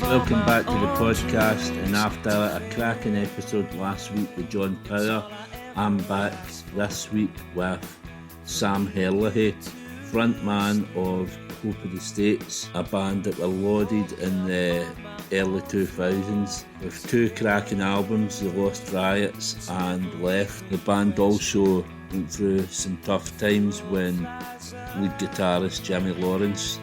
Welcome back to the podcast, and after a cracking episode last week with John Power, I'm back this week with Sam Herlihy, frontman of Hope of the States, a band that were lauded in the early 2000s with two cracking albums, The Lost Riots and Left. The band also went through some tough times when lead guitarist Jimmi Lawrence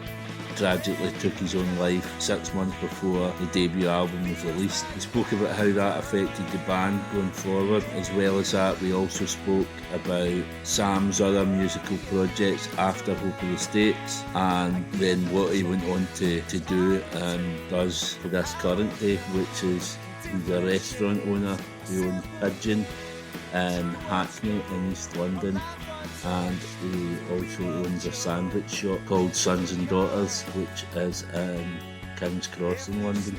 tragically took his own life 6 months before the debut album was released. We spoke about how that affected the band going forward. As well as that, we also spoke about Sam's other musical projects after Hope of the States, and then what he went on to do and does to this current day, which is he's a restaurant owner. He owns Pidgin in Hackney in East London, and he also owns a sandwich shop called Sons and Daughters, which is in King's Cross in London.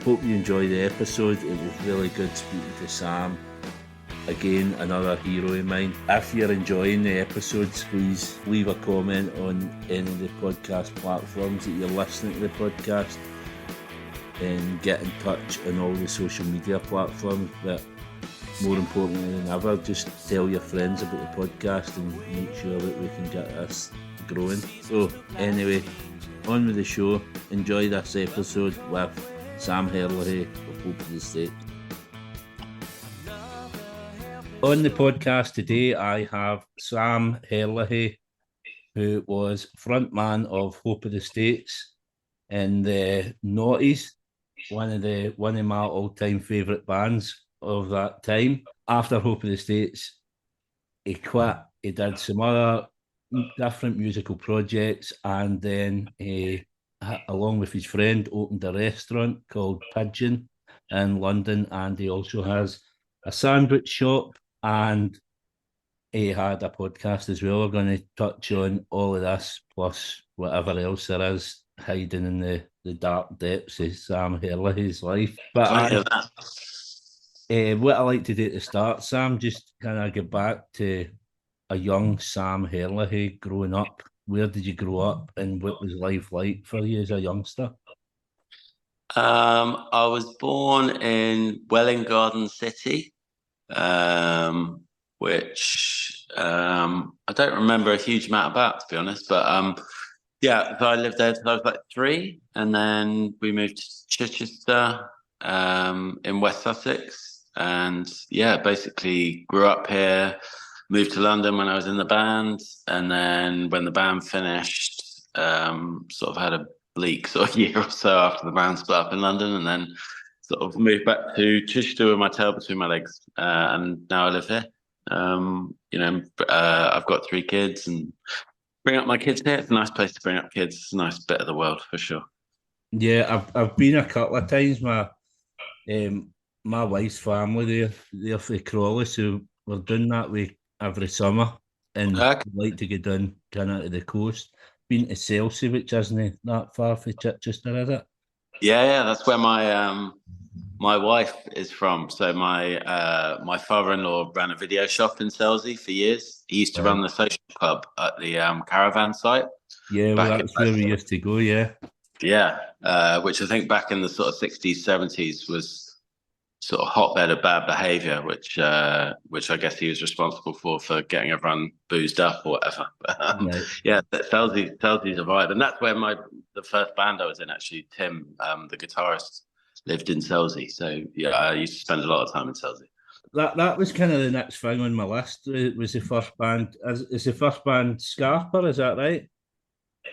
Hope you enjoy the episode. It was really good speaking to Sam. Again, another hero of mine. If you're enjoying the episodes, please leave a comment on any of the podcast platforms that you're listening to the podcast, and get in touch on all the social media platforms. But more importantly than ever, just tell your friends about the podcast and make sure that we can get this growing. So anyway, on with the show. Enjoy this episode with Sam Herlihy of Hope of the State. On the podcast today, I have Sam Herlihy, who was frontman of Hope of the States in the noughties, one of my all-time favourite bands of that time. After Hope of the States, he quit. He did some other different musical projects, and then he, along with his friend, opened a restaurant called Pidgin in London, and he also has a sandwich shop, and he had a podcast as well. We're going to touch on all of this, plus whatever else there is hiding in the dark depths of Sam Herlihy's life. But what I like to do at the start, Sam, just kind of get back to a young Sam Herlihy growing up. Where did you grow up, and what was life like for you as a youngster? I was born in Welwyn Garden City, which I don't remember a huge amount about, to be honest. But yeah, so I lived there till I was like 3, and then we moved to Chichester in West Sussex. And yeah, basically grew up here, moved to London when I was in the band, and then when the band finished, sort of had a bleak sort of year or so after the band split up in London, and then sort of moved back to Chichester with my tail between my legs, and now I live here. I've got 3 kids, and bring up my kids here. It's a nice place to bring up kids. It's a nice bit of the world for sure. Yeah, I've been a couple of times. My wife's family, they're from Crawley, so we're doing that way every summer, and Okay. we like to get down kind of to the coast. Been to Chelsea, which isn't that far from Chichester, is it? Yeah, that's where my wife is from. So my father-in-law ran a video shop in Chelsea for years. He used to run the social club at the caravan site. Yeah, well, that's where we used to go, yeah. Yeah, which I think back in the sort of 60s, 70s was sort of hotbed of bad behaviour, which I guess he was responsible for getting everyone boozed up or whatever. Right. Yeah, Chelsea's a vibe, and that's where the first band I was in, actually, Tim, the guitarist, lived in Chelsea. So yeah, I used to spend a lot of time in Chelsea. That was kind of the next thing on my list. It was the first band. Is the first band Scarper? Is that right?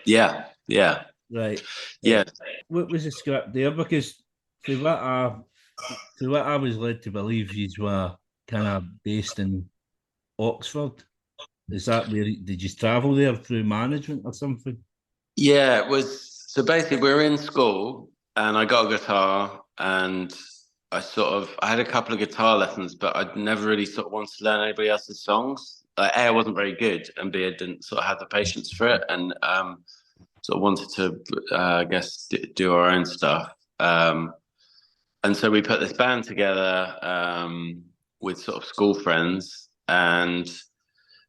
Yeah. Right. Yeah. What was the script there? Because through what I was led to believe, you were kind of based in Oxford. Is that where did you travel there through management or something? Yeah, it was. So basically, we were in school, and I got a guitar, and I had a couple of guitar lessons, but I'd never really sort of wanted to learn anybody else's songs. A, I wasn't very good, and B, I didn't sort of have the patience for it, and sort of wanted to, I guess, do our own stuff. And so we put this band together with sort of school friends, and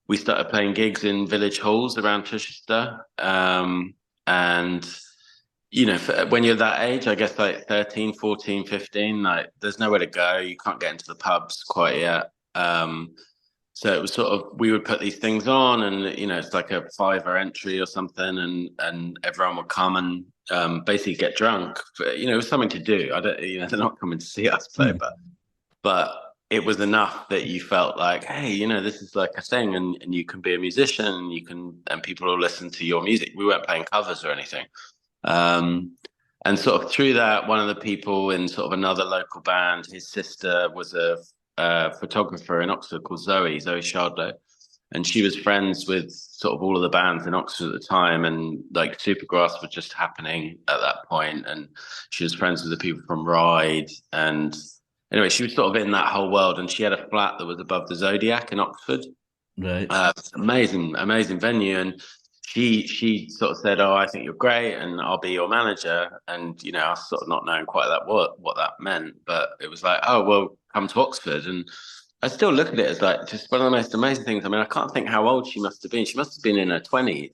we started playing gigs in village halls around Chichester. And you know, when you're that age, I guess like 13, 14, 15, like there's nowhere to go. You can't get into the pubs quite yet. So it was sort of, we would put these things on and, you know, it's like a fiver entry or something, and everyone would come and basically get drunk. But, you know, it was something to do. I don't, you know, they're not coming to see us play, but it was enough that you felt like, hey, you know, this is like a thing, and you can be a musician, and you can, and people will listen to your music. We weren't playing covers or anything. Um, and sort of through that, one of the people in sort of another local band, his sister was a photographer in Oxford called Zoe Shardlow, and she was friends with sort of all of the bands in Oxford at the time, and like Supergrass was just happening at that point, and she was friends with the people from Ride, and anyway, she was sort of in that whole world, and she had a flat that was above the Zodiac in Oxford. Right. Amazing venue, and she sort of said, "Oh, I think you're great, and I'll be your manager." And you know, I was sort of not knowing quite that what that meant, but it was like, "Oh, well, come to Oxford." And I still look at it as like just one of the most amazing things. I mean, I can't think how old she must have been. She must have been in her 20s,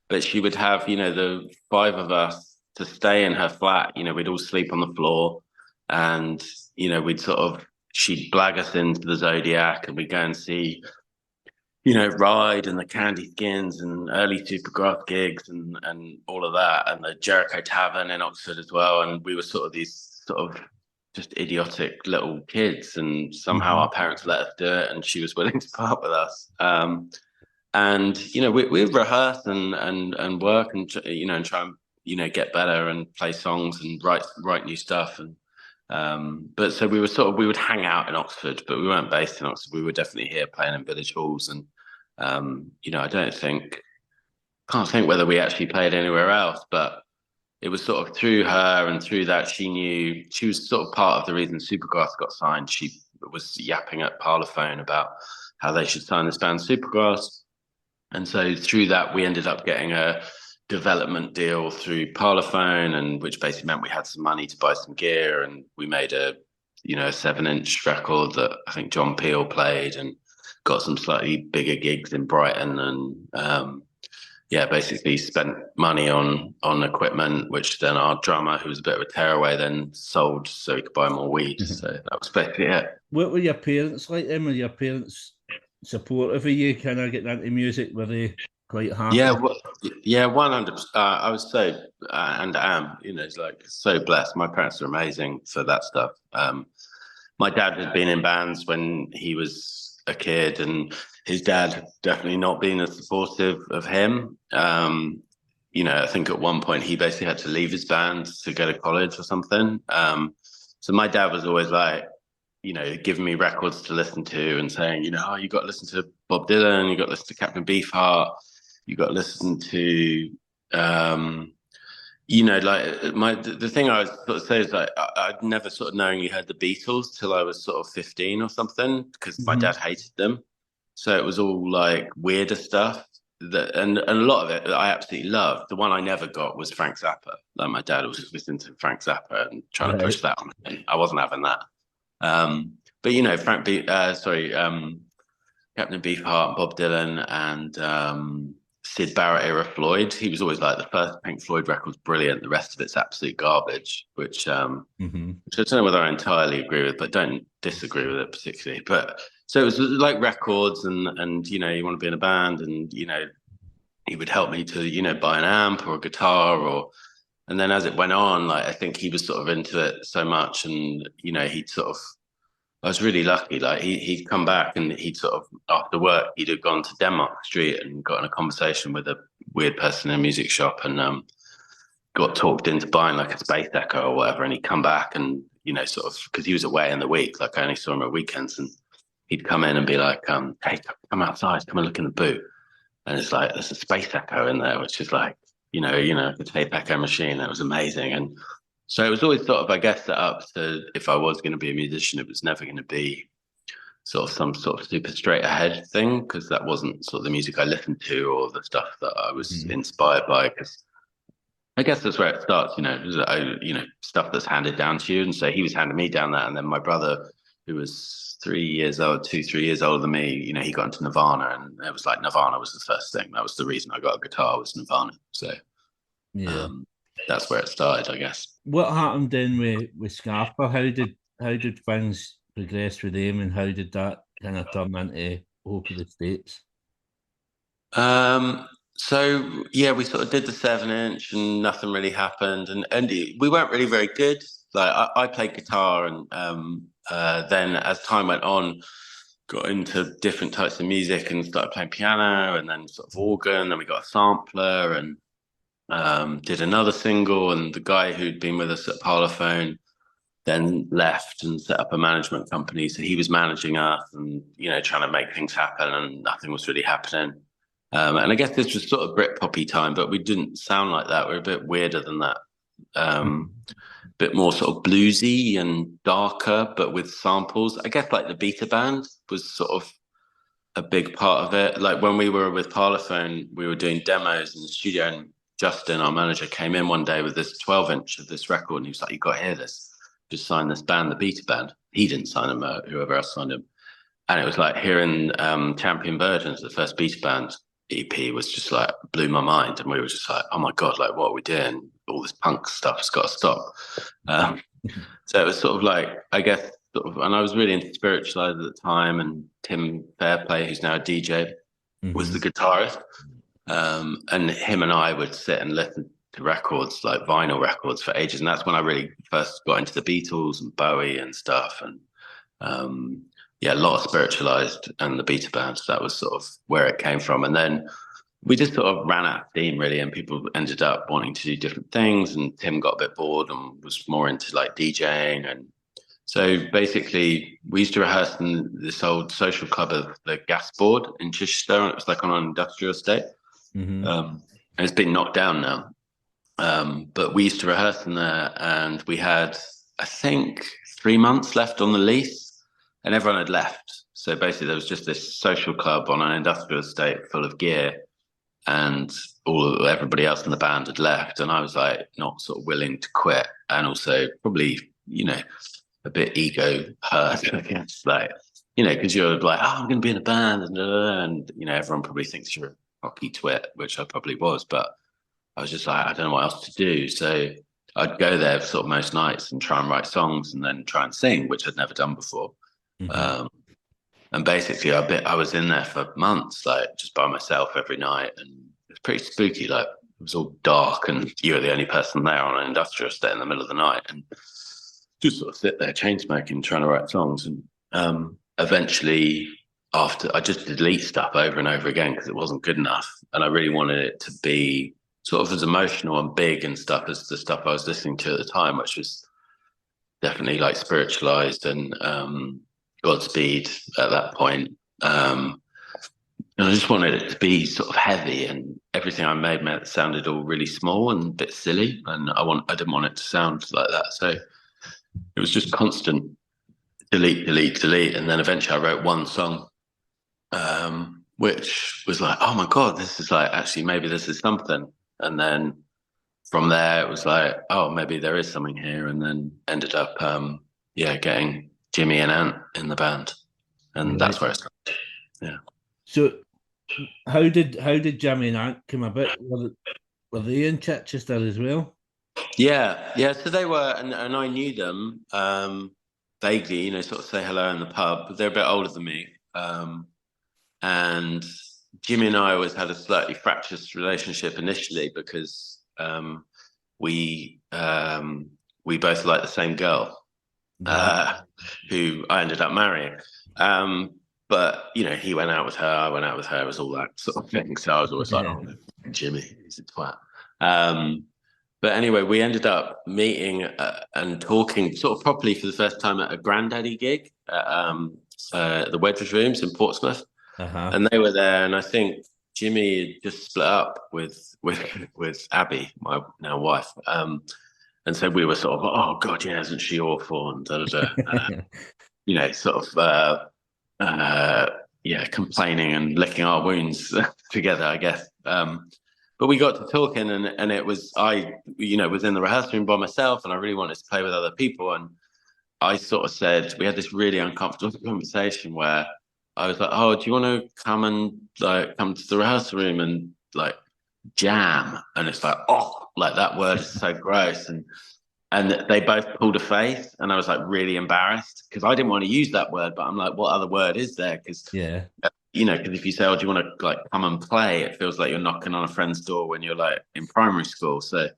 but she would have, you know, the five of us to stay in her flat. You know, we'd all sleep on the floor, and you know, she'd blag us into the Zodiac, and we'd go and see, you know, Ride and the Candy Skins and early Supergrass gigs and all of that, and the Jericho Tavern in Oxford as well. And we were sort of these sort of just idiotic little kids, and somehow our parents let us do it, and she was willing to part with us. And you know, we rehearse and work and, you know, and try and, you know, get better and play songs and write new stuff. And but so we would hang out in Oxford, but we weren't based in Oxford. We were definitely here playing in village halls. And you know, can't think whether we actually played anywhere else, but it was sort of through her, and through that she was sort of part of the reason Supergrass got signed. She was yapping at Parlophone about how they should sign this band Supergrass, and so through that we ended up getting a development deal through Parlophone, and which basically meant we had some money to buy some gear, and we made a, you know, a 7-inch record that I think John Peel played, and got some slightly bigger gigs in Brighton, and yeah, basically spent money on equipment, which then our drummer, who was a bit of a tearaway, then sold so he could buy more weed. So that was basically it. What were your parents like then? Were your parents supportive of you kind of getting into music? Were they quite happy? Yeah, yeah, 100%. I was so and am, you know, it's like so blessed. My parents are amazing for that stuff. My dad had been in bands when he was a kid, and his dad had definitely not been as supportive of him. You know, I think at one point he basically had to leave his band to go to college or something. So my dad was always like, you know, giving me records to listen to and saying, you know, oh, you got to listen to Bob Dylan, you got to listen to Captain Beefheart, you got to listen to, you know, like the thing I was sort of say is like I'd never sort of knowingly heard the Beatles till I was sort of 15 or something, because my dad hated them. So it was all like weirder stuff that, and a lot of it that I absolutely loved. The one I never got was Frank Zappa. Like my dad was listening to Frank Zappa and trying to push that on me. I wasn't having that. But you know, Captain Beefheart, Bob Dylan, and Sid Barrett era Floyd. He was always like, the first Pink Floyd record's brilliant, the rest of it's absolute garbage, which I don't know whether I entirely agree with, but don't disagree with it particularly. But so it was like records, and you know, you want to be in a band, and you know, he would help me to, you know, buy an amp or a guitar, or and then as it went on, like I think he was sort of into it so much, and you know, I was really lucky. Like he'd come back, and he'd sort of, after work, he'd have gone to Denmark Street and got in a conversation with a weird person in a music shop, and got talked into buying like a Space Echo or whatever. And he'd come back, and you know, sort of, because he was away in the week, like I only saw him at weekends, and he'd come in and be like, "Hey, come outside, come and look in the boot." And it's like, there's a Space Echo in there, which is like, you know, the tape echo machine. That was amazing. And so it was always sort of, I guess, set up to, if I was going to be a musician, it was never going to be sort of some sort of super straight ahead thing, because that wasn't sort of the music I listened to or the stuff that I was inspired by. Because I guess that's where it starts, you know, stuff that's handed down to you. And so he was handing me down that. And then my brother, who was 3 years older than me, you know, he got into Nirvana, and it was like Nirvana was the first thing. That was the reason I got a guitar, was Nirvana. So, yeah. that's where it started, I guess. What happened then with Scarpa? How did things progress with him, and how did that kind of turn into Hope of the States? So yeah, we sort of did the 7 inch and nothing really happened, and we weren't really very good. Like I played guitar, and then as time went on, got into different types of music and started playing piano, and then sort of organ. Then we got a sampler and did another single. And the guy who'd been with us at Parlophone then left and set up a management company. So he was managing us and, trying to make things happen, and nothing was really happening. And I guess this was sort of Britpoppy time, but we didn't sound like that. We're a bit weirder than that. Bit more sort of bluesy and darker, but with samples. I guess like the Beta Band was sort of a big part of it. Like when we were with Parlophone, we were doing demos in the studio, and Justin, our manager, came in one day with this 12-inch of this record, and he was like, "You got to hear this. Just sign this band, the Beta Band." He didn't sign him, whoever else signed him. And it was like hearing Champion Virgins, the first Beta Band EP, was just like blew my mind. And we were just like, "Oh my God, like what are we doing? All this punk stuff has got to stop." So it was sort of like, I guess, and I was really into Spiritualized at the time, and Tim Fairplay, who's now a DJ, was the guitarist. And him and I would sit and listen to records, like vinyl records, for ages. And that's when I really first got into the Beatles and Bowie and stuff. And a lot of Spiritualized and the Beta Band. So that was sort of where it came from. And then we just sort of ran out of steam, really, and people ended up wanting to do different things. And Tim got a bit bored and was more into like DJing. And so basically, we used to rehearse in this old social club of the Gas Board in Chichester. And it was like on an industrial estate. And it's been knocked down now. But we used to rehearse in there, and we had, I think, 3 months left on the lease, and everyone had left. So basically, there was just this social club on an industrial estate full of gear, and everybody else in the band had left. And I was like, not sort of willing to quit, and also probably, a bit ego hurt, I guess, like, because you're like, "Oh, I'm going to be in a band," and everyone probably thinks you're a cocky twit, which I probably was, but I was just like, I don't know what else to do. So I'd go there sort of most nights and try and write songs and then try and sing, which I'd never done before. And basically, I was in there for months, like just by myself every night, and it was pretty spooky. Like it was all dark, and you were the only person there on an industrial estate in the middle of the night, and just sort of sit there chain smoking, trying to write songs. And eventually, after I just delete stuff over and over again because it wasn't good enough, and I really wanted it to be sort of as emotional and big and stuff as the stuff I was listening to at the time, which was definitely like Spiritualized and Godspeed at that point. And I just wanted it to be sort of heavy, and everything I made it sounded all really small and a bit silly, and I didn't want it to sound like that. So it was just constant delete, and then eventually I wrote one song, which was like, oh my God, this is like, actually maybe this is something. And then from there it was like, oh, maybe there is something here. And then ended up getting Jimmy and Ant in the band, and that's where it started. Yeah. So how did Jimmy and Ant come about? Were they in Chichester as well? Yeah. So they were, and I knew them vaguely, sort of say hello in the pub, but they're a bit older than me. And Jimmy and I always had a slightly fractious relationship initially because we both liked the same girl, who I ended up marrying. But he went out with her, I went out with her, it was all that sort of thing. So I was always like, oh, Jimmy, he's a twat. But anyway, we ended up meeting and talking sort of properly for the first time at a Grandaddy gig at the Wedgewood Rooms in Portsmouth. And they were there, and I think Jimmy had just split up with Abby, my now wife. And so we were sort of, oh God, yeah, isn't she awful? And sort of complaining and licking our wounds together, I guess. But we got to talking, and it was, I was in the rehearsal room by myself, and I really wanted to play with other people. And I sort of said, we had this really uncomfortable conversation where I was like, oh, do you want to come to the rehearsal room and like jam? And it's like, oh, like that word is so gross. And they both pulled a face, and I was like really embarrassed because I didn't want to use that word, but I'm like, what other word is there? Because Yeah. because if you say, "Oh, do you want to like come and play?" It feels like you're knocking on a friend's door when you're like in primary school. So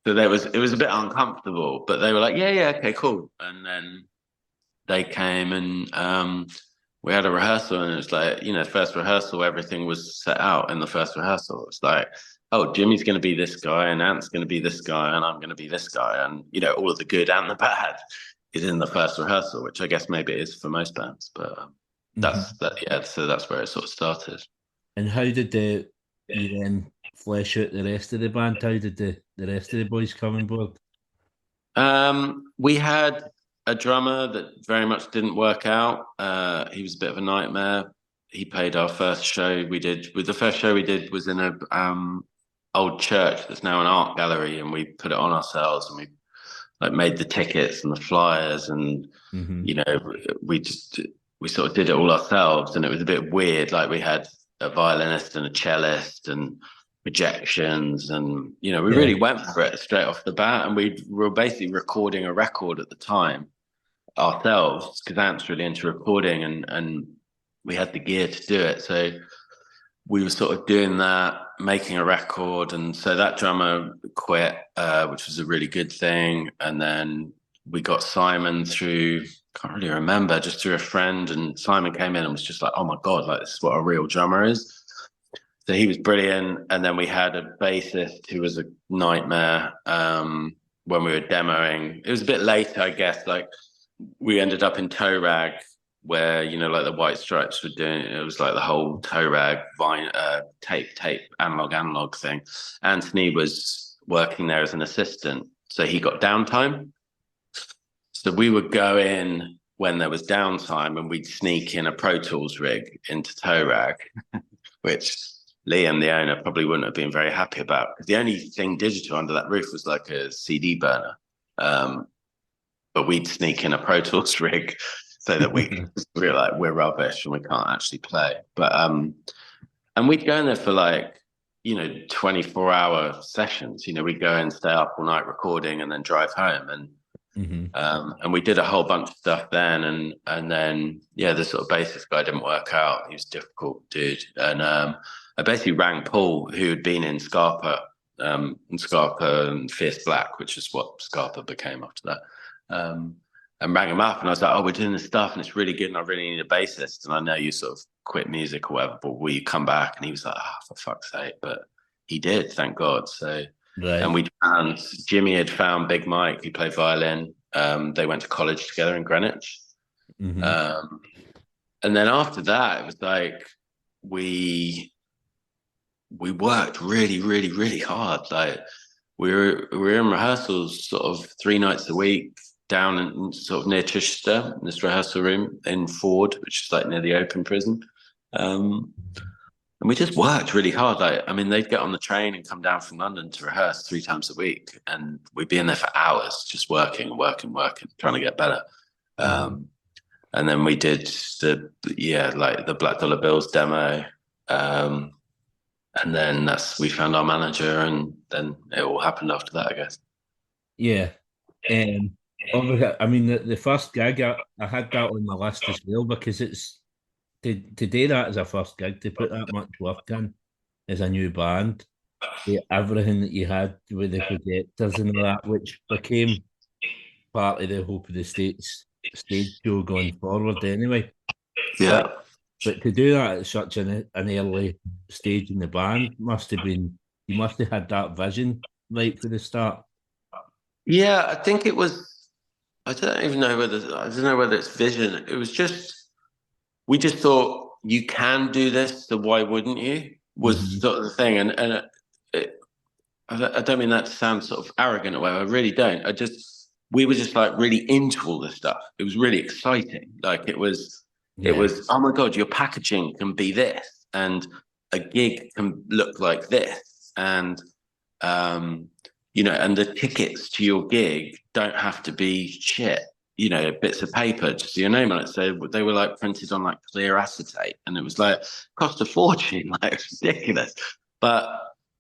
it was a bit uncomfortable, but they were like, "Yeah, yeah, okay, cool." And then they came and we had a rehearsal, and it was like, first rehearsal, everything was set out in the first rehearsal. It's like, oh, Jimmy's going to be this guy, and Ant's going to be this guy, and I'm going to be this guy, and all of the good and the bad is in the first rehearsal, which I guess maybe it is for most bands, but that's that. Yeah, so that's where it sort of started. And how did you then flesh out the rest of the band? How did the rest of the boys come on board? We had a drummer that very much didn't work out. He was a bit of a nightmare. He played our first show we did. The first show we did was in a old church that's now an art gallery, and we put it on ourselves, and we like made the tickets and the flyers, and we sort of did it all ourselves, and it was a bit weird. Like we had a violinist and a cellist and projections, and we really went for it straight off the bat, and we were basically recording a record at the time ourselves because Ant's really into recording, and we had the gear to do it, so we were sort of doing that, making a record. And so that drummer quit, which was a really good thing. And then we got Simon through, can't really remember, just through a friend, and Simon came in and was just like, oh my God, like this is what a real drummer is. So he was brilliant. And then we had a bassist who was a nightmare when we were demoing. It was a bit later, I guess. Like we ended up in Toe Rag, where like the White Stripes were doing. It was like the whole Toe Rag tape analog thing. Anthony was working there as an assistant, so he got downtime. So we would go in when there was downtime, and we'd sneak in a Pro Tools rig into Toe Rag, which Liam, the owner, probably wouldn't have been very happy about, because the only thing digital under that roof was like a CD burner. But we'd sneak in a Pro Tools rig so that we're like, we're rubbish and we can't actually play. But and we'd go in there for like 24-hour sessions. We'd go and stay up all night recording and then drive home, and we did a whole bunch of stuff then, and then the sort of bassist guy didn't work out. He was a difficult dude, and I basically rang Paul, who had been in Scarpa and Fierce Black, which is what Scarpa became after that. And rang him up, and I was like, oh, we're doing this stuff and it's really good, and I really need a bassist, and I know you sort of quit music or whatever, but will you come back? And he was like, for fuck's sake. But he did, thank God. So right. And Jimmy had found Big Mike, who played violin. They went to college together in Greenwich. And then after that, it was like we worked really, really, really hard. Like we were in rehearsals sort of 3 nights a week, down in sort of near Chichester, in this rehearsal room in Ford, which is like near the open prison. And we just worked really hard. Like, I mean, they'd get on the train and come down from London to rehearse 3 times a week, and we'd be in there for hours, just working, trying to get better. And then we did the Black Dollar Bills demo. And then we found our manager, and then it all happened after that, I guess. Yeah. I mean, the first gig, I had that on my list as well, because it's to do that as a first gig, to put that much work in as a new band, everything that you had with the projectors and all that, which became part of the Hope of the States stage show going forward anyway. Yeah. But to do that at such an early stage in the band you must have had that vision right for the start. Yeah, I think it was. I don't know whether it's vision. It was just, we just thought, you can do this, so why wouldn't you? Was sort of the thing, and I don't mean that to sound sort of arrogant or whatever. I really don't. We were just like really into all this stuff. It was really exciting. Like it was, oh my God, your packaging can be this, and a gig can look like this, and and the tickets to your gig don't have to be shit, bits of paper, just your name on it. So they were like printed on like clear acetate, and it was like cost a fortune, like it's ridiculous. But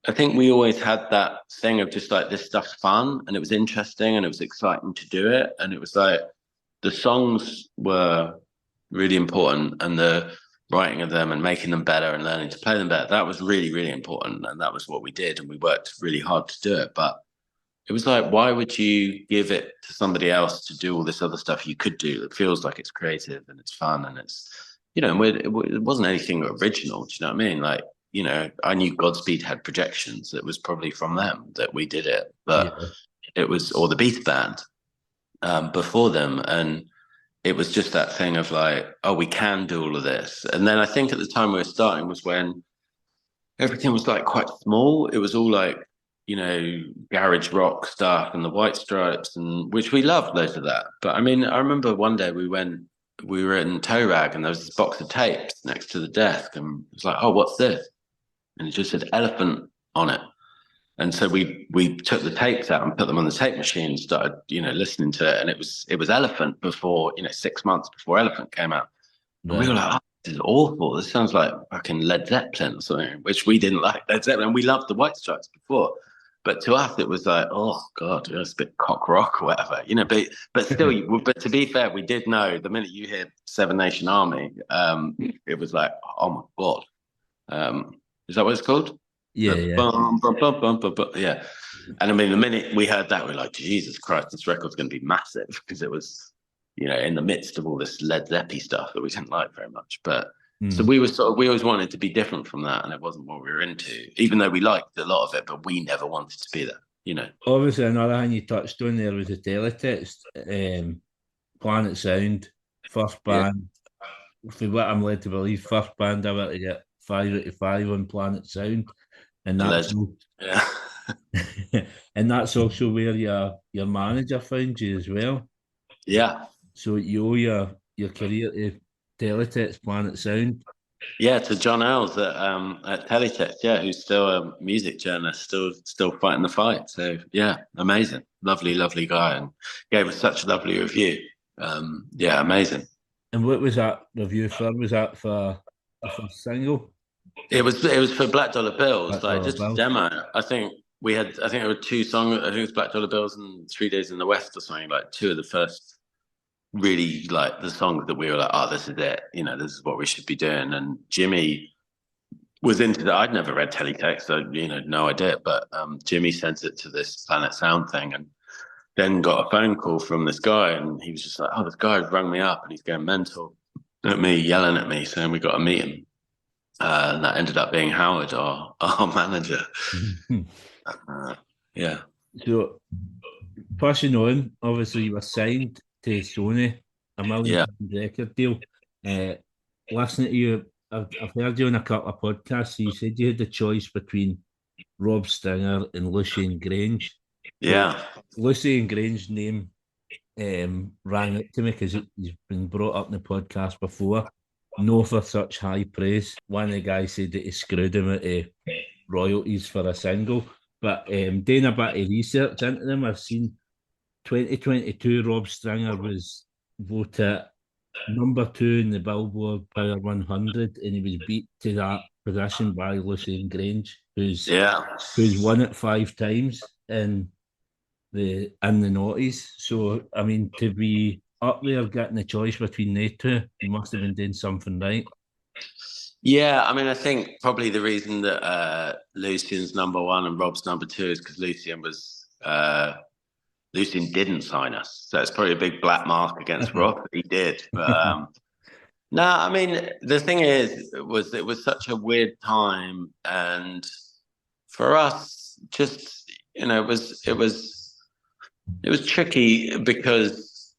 I think we always had that thing of just like, this stuff's fun and it was interesting and it was exciting to do it. And it was like, the songs were really important, and the writing of them and making them better and learning to play them better, that was really, really important. And that was what we did. And we worked really hard to do it. But it was like, why would you give it to somebody else to do all this other stuff you could do? It feels like it's creative and it's fun and it's, it wasn't anything original. Do you know what I mean? Like, I knew Godspeed had projections. It was probably from them that we did it, but it was, or the Beat Band before them. And it was just that thing of like, oh, we can do all of this. And then I think at the time we were starting was when everything was like quite small. It was all like, garage rock stuff and the White Stripes, and which we loved loads of that. But I mean, I remember one day we were in Toe Rag and there was this box of tapes next to the desk, and it was like, oh, what's this? And it just said Elephant on it. And so we took the tapes out and put them on the tape machine and started, listening to it. And it was Elephant before, 6 months before Elephant came out. And we were like, oh, this is awful. This sounds like fucking Led Zeppelin or something, which we didn't like Led Zeppelin. We loved the White Stripes before. But to us, it was like, oh God, it's a bit cock rock or whatever, but still, but to be fair, we did know the minute you hear Seven Nation Army, it was like, oh my God. Is that what it's called? Yeah. Bum, bum, bum, bum, bum, bum. Yeah. And I mean, the minute we heard that, we were like, Jesus Christ, this record's going to be massive, because it was, in the midst of all this Led Zeppy stuff that we didn't like very much. But so we always wanted to be different from that, and it wasn't what we were into, even though we liked a lot of it, but we never wanted to be there, Obviously, another thing you touched on there was the teletext. Planet Sound, first band, for what I'm led to believe, first band ever to get 5 out of 5 on Planet Sound. And that's and that's also where your manager found you as well. Yeah. So you owe your career to Teletext Planet Sound. Yeah, to John Ells at Teletext, who's still a music journalist, still fighting the fight. So yeah, amazing, lovely guy, and gave us such a lovely review. Amazing. And what was that review for? Was that for the first single? It was for Black Dollar Bills, just a demo. I think there were 2 songs. I think it was Black Dollar Bills and 3 Days in the West or something, like 2 of the first really like the songs that we were like, oh, this is it. This is what we should be doing. And Jimmy was into that. I'd never read Teletext, so, no idea. But Jimmy sent it to this Planet Sound thing, and then got a phone call from this guy, and he was just like, oh, this guy's rung me up and he's going mental at me, yelling at me, saying we got to meet him. And that ended up being Howard, our manager. Yeah. So, pushing on, obviously you were signed to Sony, a $1 million record deal. Listening to you, I've heard you on a couple of podcasts. You said you had the choice between Rob Stringer and Lucien Grange. Yeah. Lucien Grange's name rang out to me because he's been brought up in the podcast before. No for such high praise. One of the guys said that he screwed him out of royalties for a single. But doing a bit of research into them, I've seen 2022 Rob Stringer was voted number 2 in the Billboard Power 100, and he was beat to that position by Lucien Grange, who's won it 5 times in the noughties. So I mean, to be up there getting a choice between the 2, you must have been doing something right. Yeah, I mean, I think probably the reason that Lucien's number 1 and Rob's number 2 is because Lucien didn't sign us, so it's probably a big black mark against Rob. He did, but no, I mean, the thing is, it was such a weird time, and for us, just it was tricky because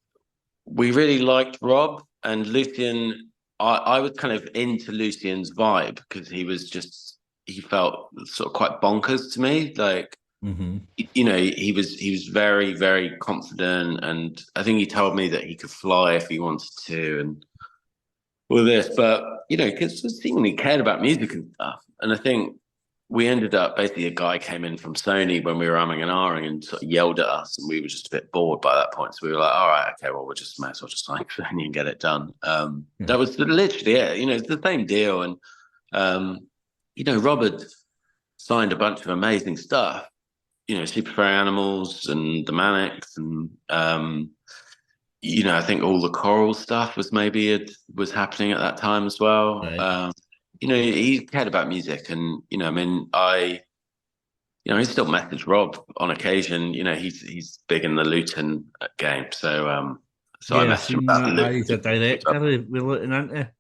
we really liked Rob and Lucien. I was kind of into Lucien's vibe because he felt sort of quite bonkers to me. Like, he was very, very confident, and I think he told me that he could fly if he wanted to, and all this. But because he seemingly cared about music and stuff, and I think we ended up basically, a guy came in from Sony when we were umming and ahhing and sort of yelled at us, and we were just a bit bored by that point. So we were like, all right, okay, well, might as well just sign Sony and get it done. That was literally it. It's the same deal. And, Rob had signed a bunch of amazing stuff. Super Furry Animals and the Manics, and I think all the choral stuff was was happening at that time as well. Right. He cared about music, and he still messaged Rob on occasion. He's big in the Luton game, so I Yeah, I've messaged him seen about the that. He's a director. We're looking into.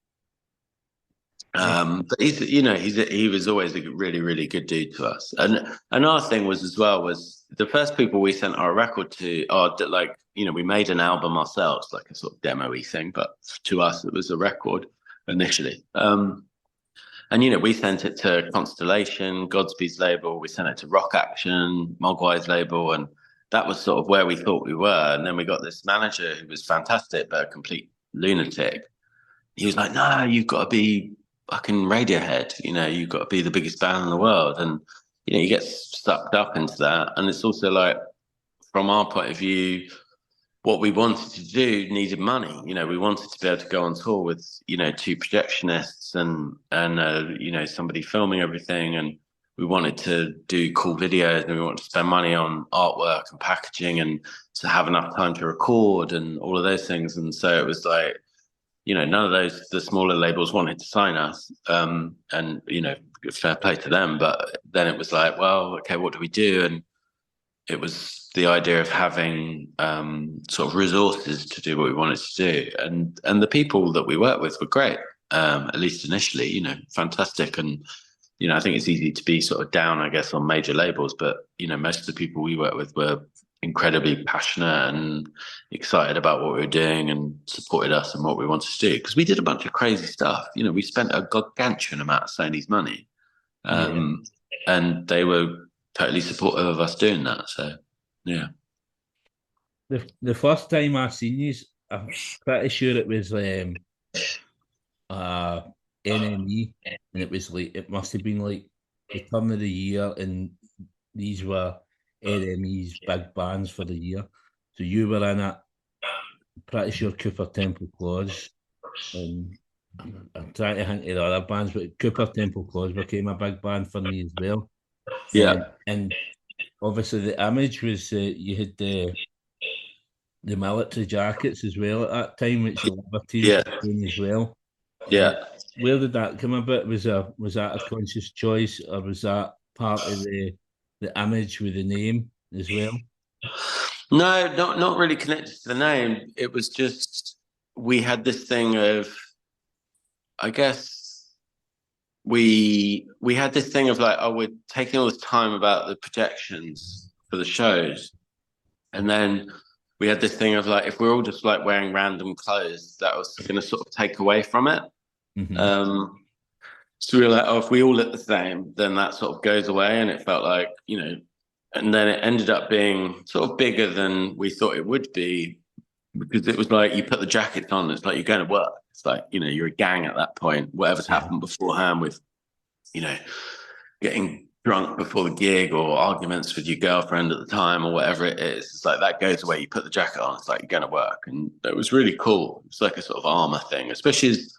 But he was always a really, really good dude to us. And another thing was as well was the first people we sent our record to are like, we made an album ourselves, like a sort of demo-y thing, but to us it was a record initially. And we sent it to Constellation, Godspeed's label, we sent it to Rock Action, Mogwai's label, and that was sort of where we thought we were. And then we got this manager who was fantastic, but a complete lunatic. He was like, no, you've got to be fucking Radiohead, you've got to be the biggest band in the world. And, you get sucked up into that. And it's also like, from our point of view, what we wanted to do needed money. We wanted to be able to go on tour with, two projectionists and somebody filming everything. And we wanted to do cool videos, and we wanted to spend money on artwork and packaging and to have enough time to record and all of those things. And so it was like, none of the smaller labels wanted to sign us. And, fair play to them. But then it was like, well, okay, what do we do? And it was the idea of having sort of resources to do what we wanted to do. And the people that we worked with were great, at least initially, fantastic. And, I think it's easy to be sort of down, I guess, on major labels. But, most of the people we worked with were incredibly passionate and excited about what we were doing and supported us and what we wanted to do, because we did a bunch of crazy stuff. We spent a gargantuan amount of Sony's money, and they were totally supportive of us doing that. So yeah, The first time I seen you, I'm pretty sure it was NME, and it was like, it must have been like the turn of the year, and these were NME's big bands for the year. So you were in it. Pretty sure Cooper Temple Clause, and I'm trying to think of the other bands, but Cooper Temple Clause became a big band for me as well. yeah, And obviously the image was you had the military jackets as well at that time, which the Libertines yeah, were doing as well. yeah. Where did that come about? Was that a conscious choice, or was that part of the image with the name as well? No, not really connected to the name. It was just, we had this thing of, I guess we had this thing of like, oh, we're taking all this time about the projections for the shows, and then we had this thing of like, if we're all just like wearing random clothes, that was going to sort of take away from it. Mm-hmm. So we were like, oh, if we all look the same, then that sort of goes away. And it felt like, and then it ended up being sort of bigger than we thought it would be, because it was like, you put the jackets on, it's like you're going to work. It's like, you're a gang at that point. Whatever's happened beforehand with, getting drunk before the gig or arguments with your girlfriend at the time or whatever it is, it's like that goes away. You put the jacket on, it's like you're going to work. And it was really cool. It's like a sort of armor thing, especially as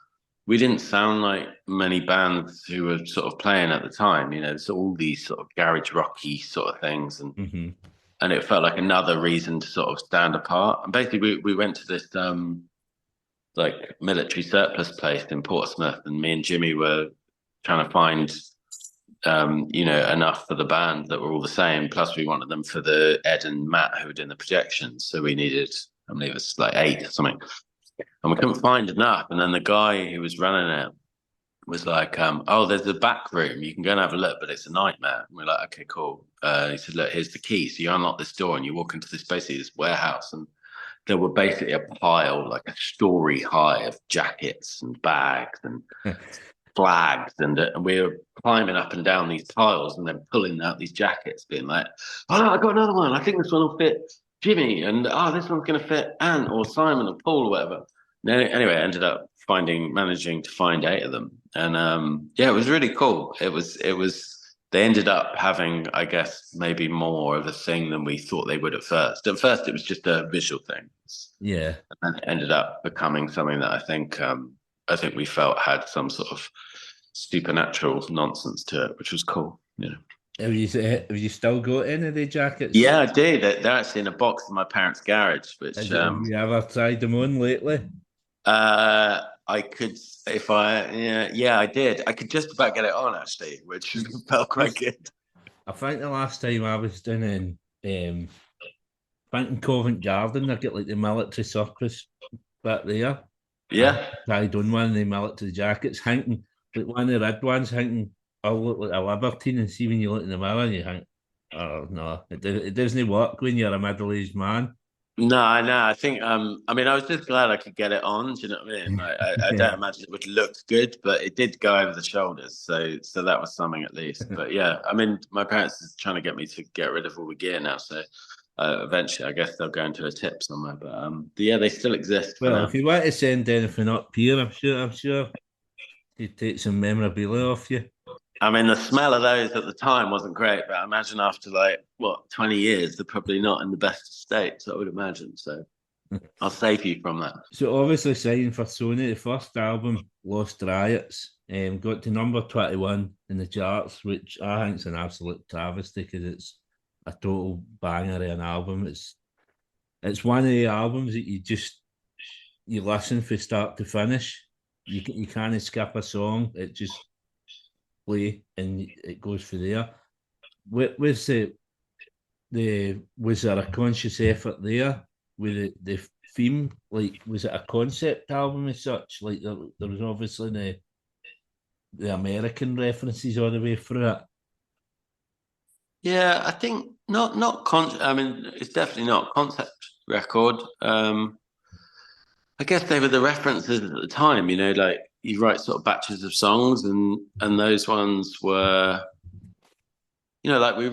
we didn't sound like many bands who were sort of playing at the time. There's all these sort of garage rocky sort of things, and it felt like another reason to sort of stand apart. And basically, we went to this like military surplus place in Portsmouth, and me and Jimmy were trying to find enough for the band that were all the same. Plus, we wanted them for the Ed and Matt who were doing the projections, so we needed, I believe it's like 8 or something, and we couldn't find enough. And then the guy who was running it was like, oh, there's a back room, you can go and have a look, but it's a nightmare. And we're like, okay, cool. He said, look, here's the key. So you unlock this door and you walk into this, basically this warehouse, and there were basically a pile, like a story high, of jackets and bags and flags, and we were climbing up and down these piles and then pulling out these jackets, being like, oh, I got another one, I think this one will fit Jimmy, and this one's going to fit Ant or Simon or Paul or whatever. Anyway, I ended up managing to find 8 of them, and it was really cool. It was they ended up having, I guess, maybe more of a thing than we thought they would at first. At first it was just a visual thing, Yeah, and then it ended up becoming something that I think we felt had some sort of supernatural nonsense to it, which was cool. Have you still got any of the jackets? Yeah, I do. They're actually in a box in my parents' garage, which Have you ever tried them on lately? I could, if I, yeah, I did. I could just about get it on actually, which felt quite This, good. I think the last time I was down in, I think in Covent Garden, I get like the military surplus back there. I Yeah. tried on one of the military jackets, thinking like one of the red ones, thinking I'll look like a libertine, and see when you look in the mirror and you think, oh no, it doesn't work when you're a middle-aged man. No, I know. I think, I mean, I was just glad I could get it on. Do you know what I mean? Like, I don't Yeah. imagine it would look good, but it did go over the shoulders, so that was something at least. But yeah, I mean, my parents is trying to get me to get rid of all the gear now, so eventually, I guess they'll go into a tip somewhere. But yeah, they still exist for Well, if now. you want to send anything up here, I'm sure he'd take some memorabilia off you. I mean, the smell of those at the time wasn't great, but I imagine after like what 20 years, they're probably not in the best state. So I would imagine. So I'll save you from that. So obviously signed for Sony, the first album, Lost Riots, got to number 21 in the charts, which I think is an absolute travesty because it's a total banger of an album. It's one of the albums that you listen from start to finish. You can't skip a song. It just play and it goes for there. Was was there a conscious effort there with the theme? Like, was it a concept album as such? Like, there was obviously the American references all the way through it. Yeah, I think not con. I mean, it's definitely not a concept record. I guess they were the references at the time. You know, like you write sort of batches of songs, and those ones were, like we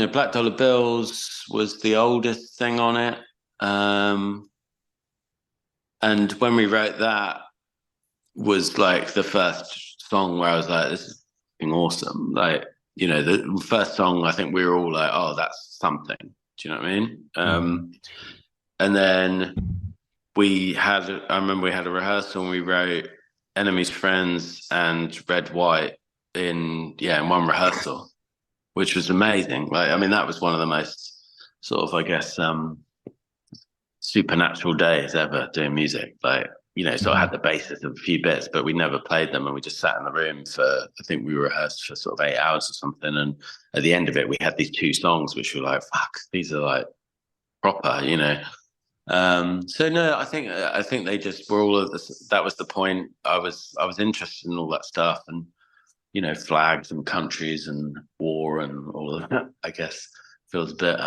Black Dollar Bills was the oldest thing on it. And when we wrote that was like the first song where I was like, this is fucking awesome. Like, the first song, I think we were all like, oh, that's something. Do you know what I mean? And then I remember we had a rehearsal and we wrote Enemies, Friends and Red, White in one rehearsal, which was amazing. Like, I mean, that was one of the most sort of, I guess, supernatural days ever doing music. Like, sort of had the basis of a few bits, but we never played them. And we just sat in the room for, I think we rehearsed for sort of 8 hours or something. And at the end of it, we had these 2 songs, which were like, fuck, these are like proper, So no, I think they just were all of this. That was the point. I was interested in all that stuff and, flags and countries and war and all of that, I guess feels a bit,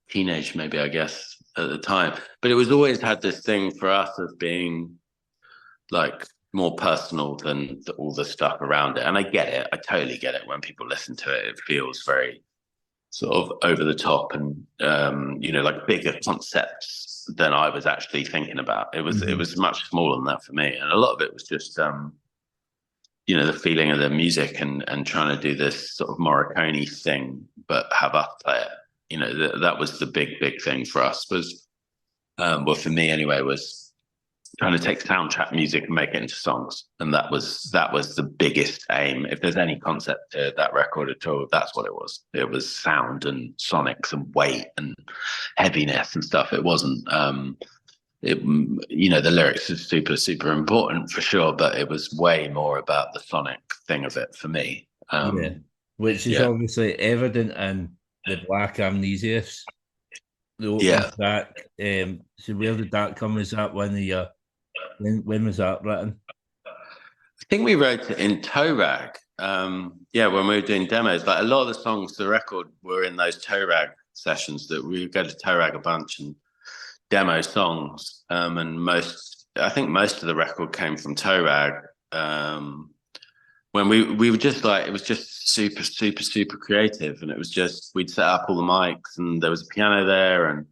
teenage maybe, I guess, at the time. But it was always had this thing for us of being like more personal than all the stuff around it. And I get it. I totally get it. When people listen to it, it feels very sort of over the top and, like bigger concepts than I was actually thinking about. It was much smaller than that for me. And a lot of it was just, the feeling of the music and trying to do this sort of Morricone thing, but have us play it. That was the big thing for us was, well, for me anyway, was trying to take soundtrack music and make it into songs. And that was the biggest aim. If there's any concept to that record at all, that's what it was. It was sound and sonics and weight and heaviness and stuff. It wasn't, the lyrics is super important for sure, but it was way more about the sonic thing of it for me. Yeah, which is Yeah. obviously evident in the Black Amnesias, the opening Yeah. track. So where did that come? Was that when when was that written? I think we wrote it in toe rag. When we were doing demos, like a lot of the songs, the record were in those toe rag sessions that we would go to toe rag a bunch and demo songs. And I think most of the record came from toe rag. When we were just like, it was just super creative. And it was just, we'd set up all the mics and there was a piano there and,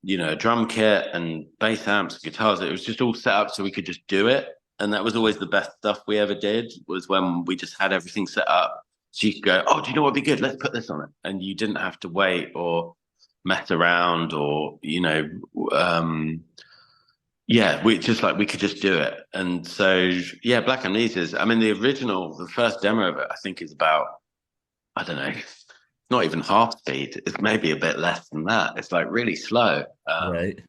a drum kit and bass amps, guitars. It was just all set up so we could just do it. And that was always the best stuff we ever did, was when we just had everything set up. So you could go, oh, do you know what would be good? Let's put this on it. And you didn't have to wait or mess around or, yeah, we just like we could just do it. And so yeah, Black Amnesia's, I mean, the first demo of it, I think is about, I don't know, not even half speed. It's maybe a bit less than that. It's like really slow. Right.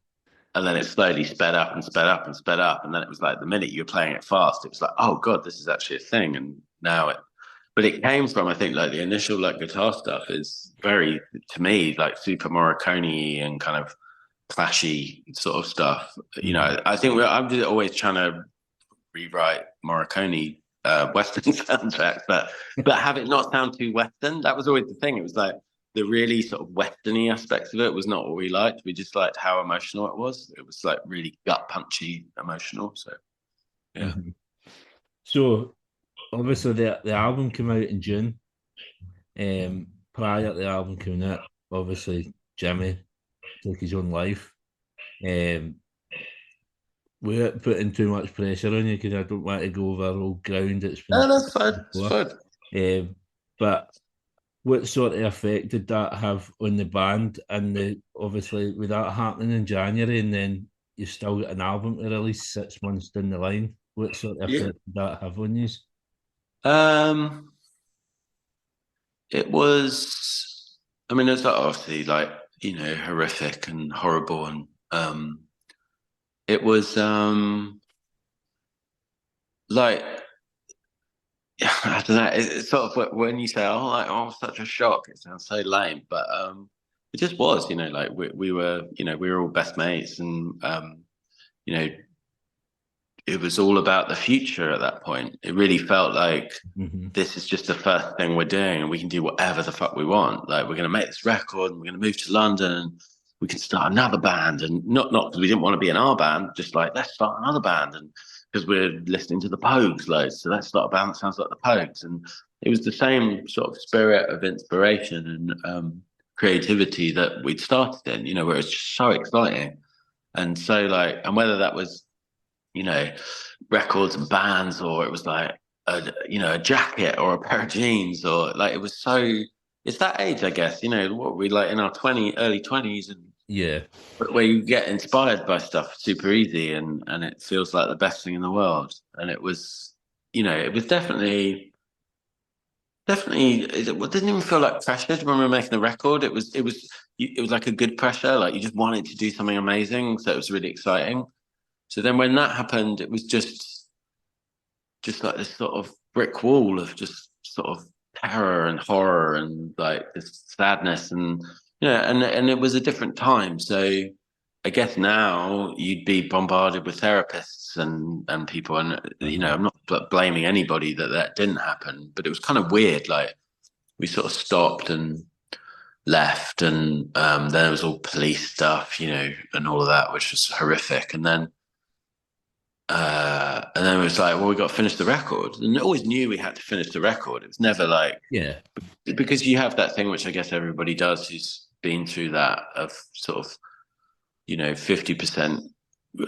And then it slowly sped up and sped up and sped up. And then it was like the minute you were playing it fast, it was like, oh God, this is actually a thing. And now but it came from, I think, like the initial like guitar stuff is very, to me, like super Morricone and kind of clashy sort of stuff. You Mm-hmm. know, I think I'm just always trying to rewrite Morricone Western soundtracks, but have it not sound too Western. That was always the thing. It was like the really sort of Westerny aspects of it was not what we liked. We just liked how emotional it was. It was like really gut punchy emotional. So yeah. Mm-hmm. So obviously the album came out in June. Prior to the album coming out, obviously Jimmy took his own life. Um, without putting too much pressure on you, because I don't want to go over old ground that's No, been that's fine. It's before. fine. But what sort of effect did that have on the band? And obviously with that happening in January, and then you still got an album to release 6 months down the line. What sort of Yeah. effect did that have on you? Um, it was, I mean, it's like obviously like, you know, horrific and horrible. And it was like, yeah, I don't know. It's sort of when you say, "Oh, like, oh, such a shock," it sounds so lame, but it just was. You know, like we were, you know, we were all best mates, and you know, it was all about the future at that point. It really felt like Mm-hmm. this is just the first thing we're doing, and we can do whatever the fuck we want. Like we're going to make this record, and we're going to move to London, and we can start another band, and not because we didn't want to be in our band, just like let's start another band, and because we're listening to the Pogues loads, so let's start a band that sounds like the Pogues, and it was the same sort of spirit of inspiration and creativity that we'd started in, you know, where it's just so exciting, and so like, and whether that was, you know, records and bands, or it was like a jacket or a pair of jeans, or like it was so. It's that age, I guess. You know, what we like in our early 20s, and Yeah. where you get inspired by stuff super easy, and it feels like the best thing in the world. And it was, you know, it was definitely. It didn't even feel like pressure when we were making the record. It was like a good pressure. Like you just wanted to do something amazing, so it was really exciting. So then when that happened, it was just like this sort of brick wall of just sort of terror and horror and like this sadness, and and it was a different time. So I guess now you'd be bombarded with therapists and people, and you know, Uh-huh. I'm not blaming anybody that didn't happen, but it was kind of weird. Like we sort of stopped and left, and then there was all police stuff, you know, and all of that, which was horrific. And then it was like, well, we got to finish the record. And I always knew we had to finish the record. It was never like, Yeah. because you have that thing, which I guess everybody does who's been through that, of sort of, you know, 50%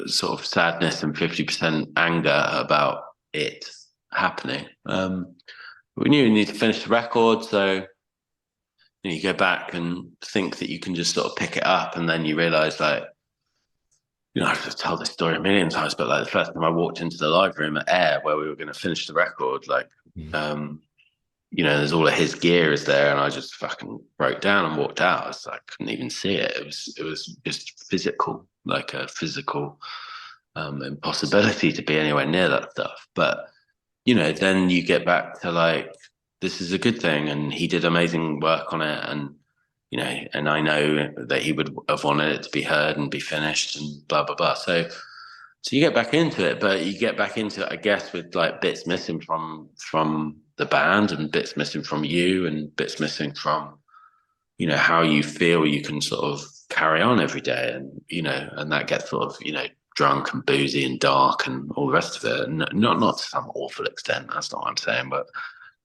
sort of sadness and 50% anger about it happening. We knew we needed to finish the record. So, you know, you go back and think that you can just sort of pick it up. And then you realize, like, you know, I've just told this story a million times, but like the first time I walked into the live room at Air where we were going to finish the record, like, Mhm. you know, there's all of his gear is there, and I just fucking broke down and walked out. I couldn't even see it. It was just physical, like a physical impossibility to be anywhere near that stuff. But you know, then you get back to like, this is a good thing, and he did amazing work on it, and you know, and I know that he would have wanted it to be heard and be finished and blah blah blah. So you get back into it, but you get back into it, I guess, with like bits missing from the band, and bits missing from you, and bits missing from, you know, how you feel you can sort of carry on every day, and you know, and that gets sort of, you know, drunk and boozy and dark and all the rest of it. And not to some awful extent. That's not what I'm saying, but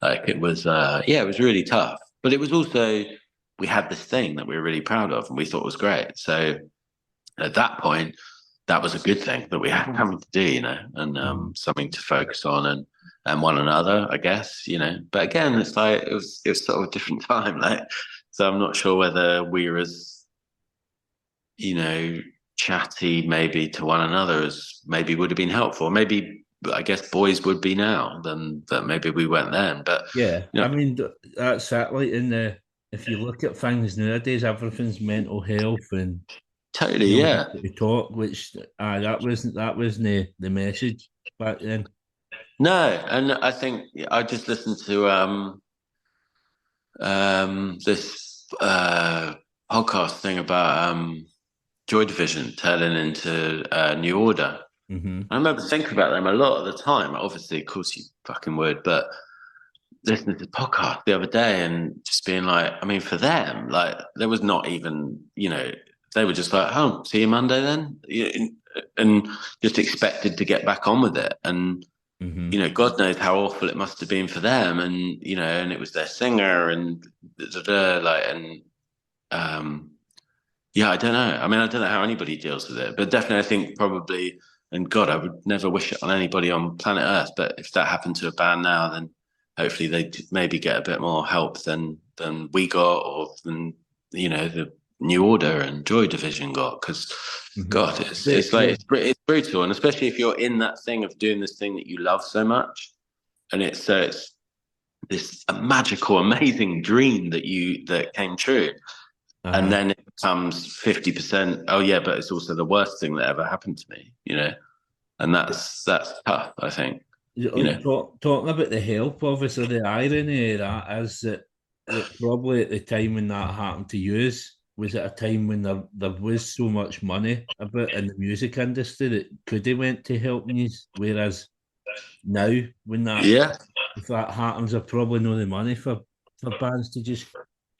like it was, yeah, it was really tough. But it was also, we had this thing that we were really proud of and we thought was great. So at that point, that was a good thing that we had something to do, you know, and Mhm. something to focus on, and one another, I guess, you know. But again, it's like it was sort of a different time, like, so I'm not sure whether we were as, you know, chatty maybe to one another as maybe would have been helpful. Maybe I guess boys would be now than that maybe we weren't then. But Yeah, you I know, mean that's it. Like in the if you look at things nowadays, everything's mental health and totally, being yeah. able to talk, which that wasn't the message back then. No, and I think I just listened to this podcast thing about Joy Division turning into New Order. Hmm. I remember thinking about them a lot at the time. Obviously, of course, you fucking would, but listening to the podcast the other day and just being like, I mean, for them, like, there was not even, they were just like, oh, see you Monday then, and just expected to get back on with it. And Hmm. God knows how awful it must have been for them. And and it was their singer and like, and yeah, I don't know. I mean, I don't know how anybody deals with it, but definitely, I think probably, and God, I would never wish it on anybody on planet Earth. But if that happened to a band now, then hopefully they maybe get a bit more help than we got, or than the New Order and Joy Division got. Because Hmm. God, it's like it's brutal, and especially if you're in that thing of doing this thing that you love so much, and it's this magical, amazing dream that came true, and Uh-huh. then it becomes 50%. Oh yeah, but it's also the worst thing that ever happened to me, and that's tough, I think. you know Talking about the help, obviously the irony of that is that probably at the time when that happened to you was at a time when there was so much money about in the music industry that could have went to help you, whereas now when that yeah, if that happens, there's probably no the money for bands to just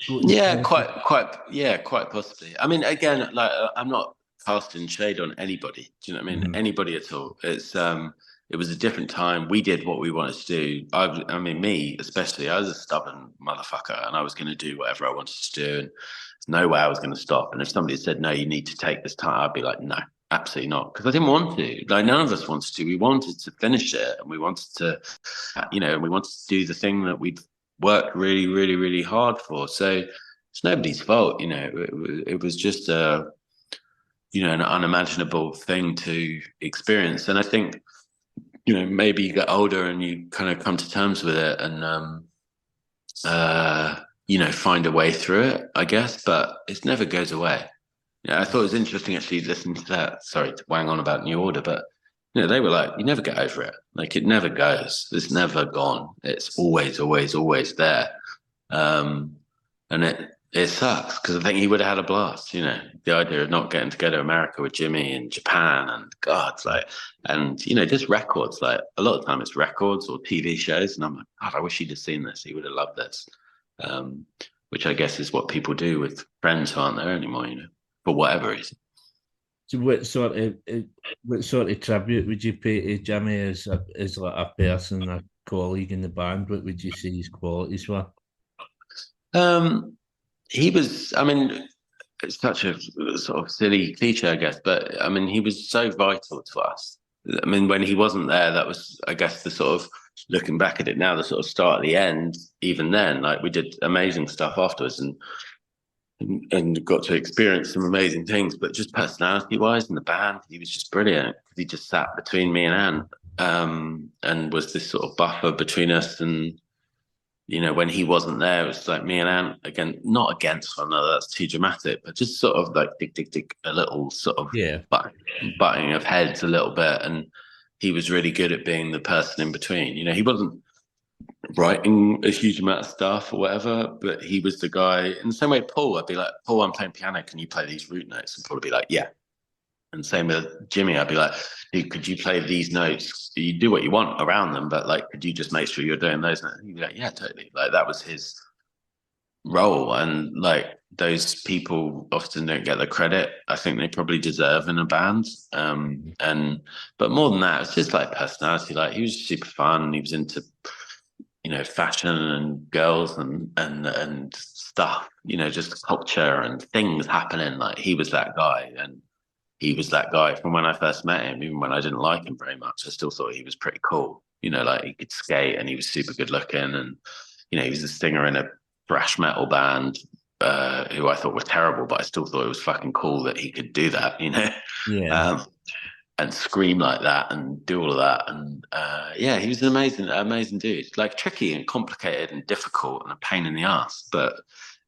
go to yeah, the quite possibly. I mean, again, like, I'm not casting shade on anybody. Do you know what I mean? Mhm. Anybody at all. It was a different time. We did what we wanted to do. I mean, me especially, I was a stubborn motherfucker, and I was going to do whatever I wanted to do, and there's no way I was going to stop. And if somebody said, no, you need to take this time, I'd be like, no, absolutely not, because I didn't want to. Like, none of us wanted to. We wanted to finish it, and we wanted to, we wanted to do the thing that we'd worked really, really, really hard for. So it's nobody's fault. It was just an unimaginable thing to experience. And I think, maybe you get older and you kind of come to terms with it, and find a way through it, I guess. But it never goes away. Yeah, I thought it was interesting actually listening to that. Sorry to wang on about New Order, but they were like, you never get over it. Like, it never goes. It's never gone. It's always, always, always there. Um, and it sucks because I think he would have had a blast. The idea of not getting to go to America with Jimmy and Japan and God, like, and just records. Like, a lot of time it's records or TV shows, and I'm like, God, I wish he'd have seen this. He would have loved this. Um, which I guess is what people do with friends who aren't there anymore. For whatever reason. So what sort of tribute would you pay to Jimmy as like a person, a colleague in the band? What would you say his qualities were? Um, he was, I mean, it's such a sort of silly cliche, I guess, but I mean, he was so vital to us. I mean, when he wasn't there, that was, I guess, the sort of, looking back at it now, the sort of start at the end. Even then, like, we did amazing stuff afterwards, and got to experience some amazing things. But just personality wise in the band, he was just brilliant. He just sat between me and Ant, and was this sort of buffer between us. And when he wasn't there, it was like me and Ant, again, not against one another, that's too dramatic, but just sort of like dig, dig, dig, a little sort of Yeah. butting of heads a little bit. And he was really good at being the person in between. He wasn't writing a huge amount of stuff or whatever, but he was the guy. In the same way, Paul, I'd be like, Paul, I'm playing piano, can you play these root notes? And Paul would be like, yeah. And same with Jimmy, I'd be like, dude, could you play these notes? You do what you want around them, but like, could you just make sure you're doing those notes? He'd be like, yeah, totally. Like, that was his role. And like, those people often don't get the credit I think they probably deserve in a band. But more than that, it's just like personality. Like, he was super fun. He was into fashion and girls and stuff, just culture and things happening. Like, he was that guy. And he was that guy from when I first met him. Even when I didn't like him very much, I still thought he was pretty cool. Like, he could skate and he was super good looking. And, he was a singer in a thrash metal band, who I thought were terrible, but I still thought it was fucking cool that he could do that, Yeah. And scream like that and do all of that. And he was an amazing dude. Like tricky and complicated and difficult and a pain in the ass, but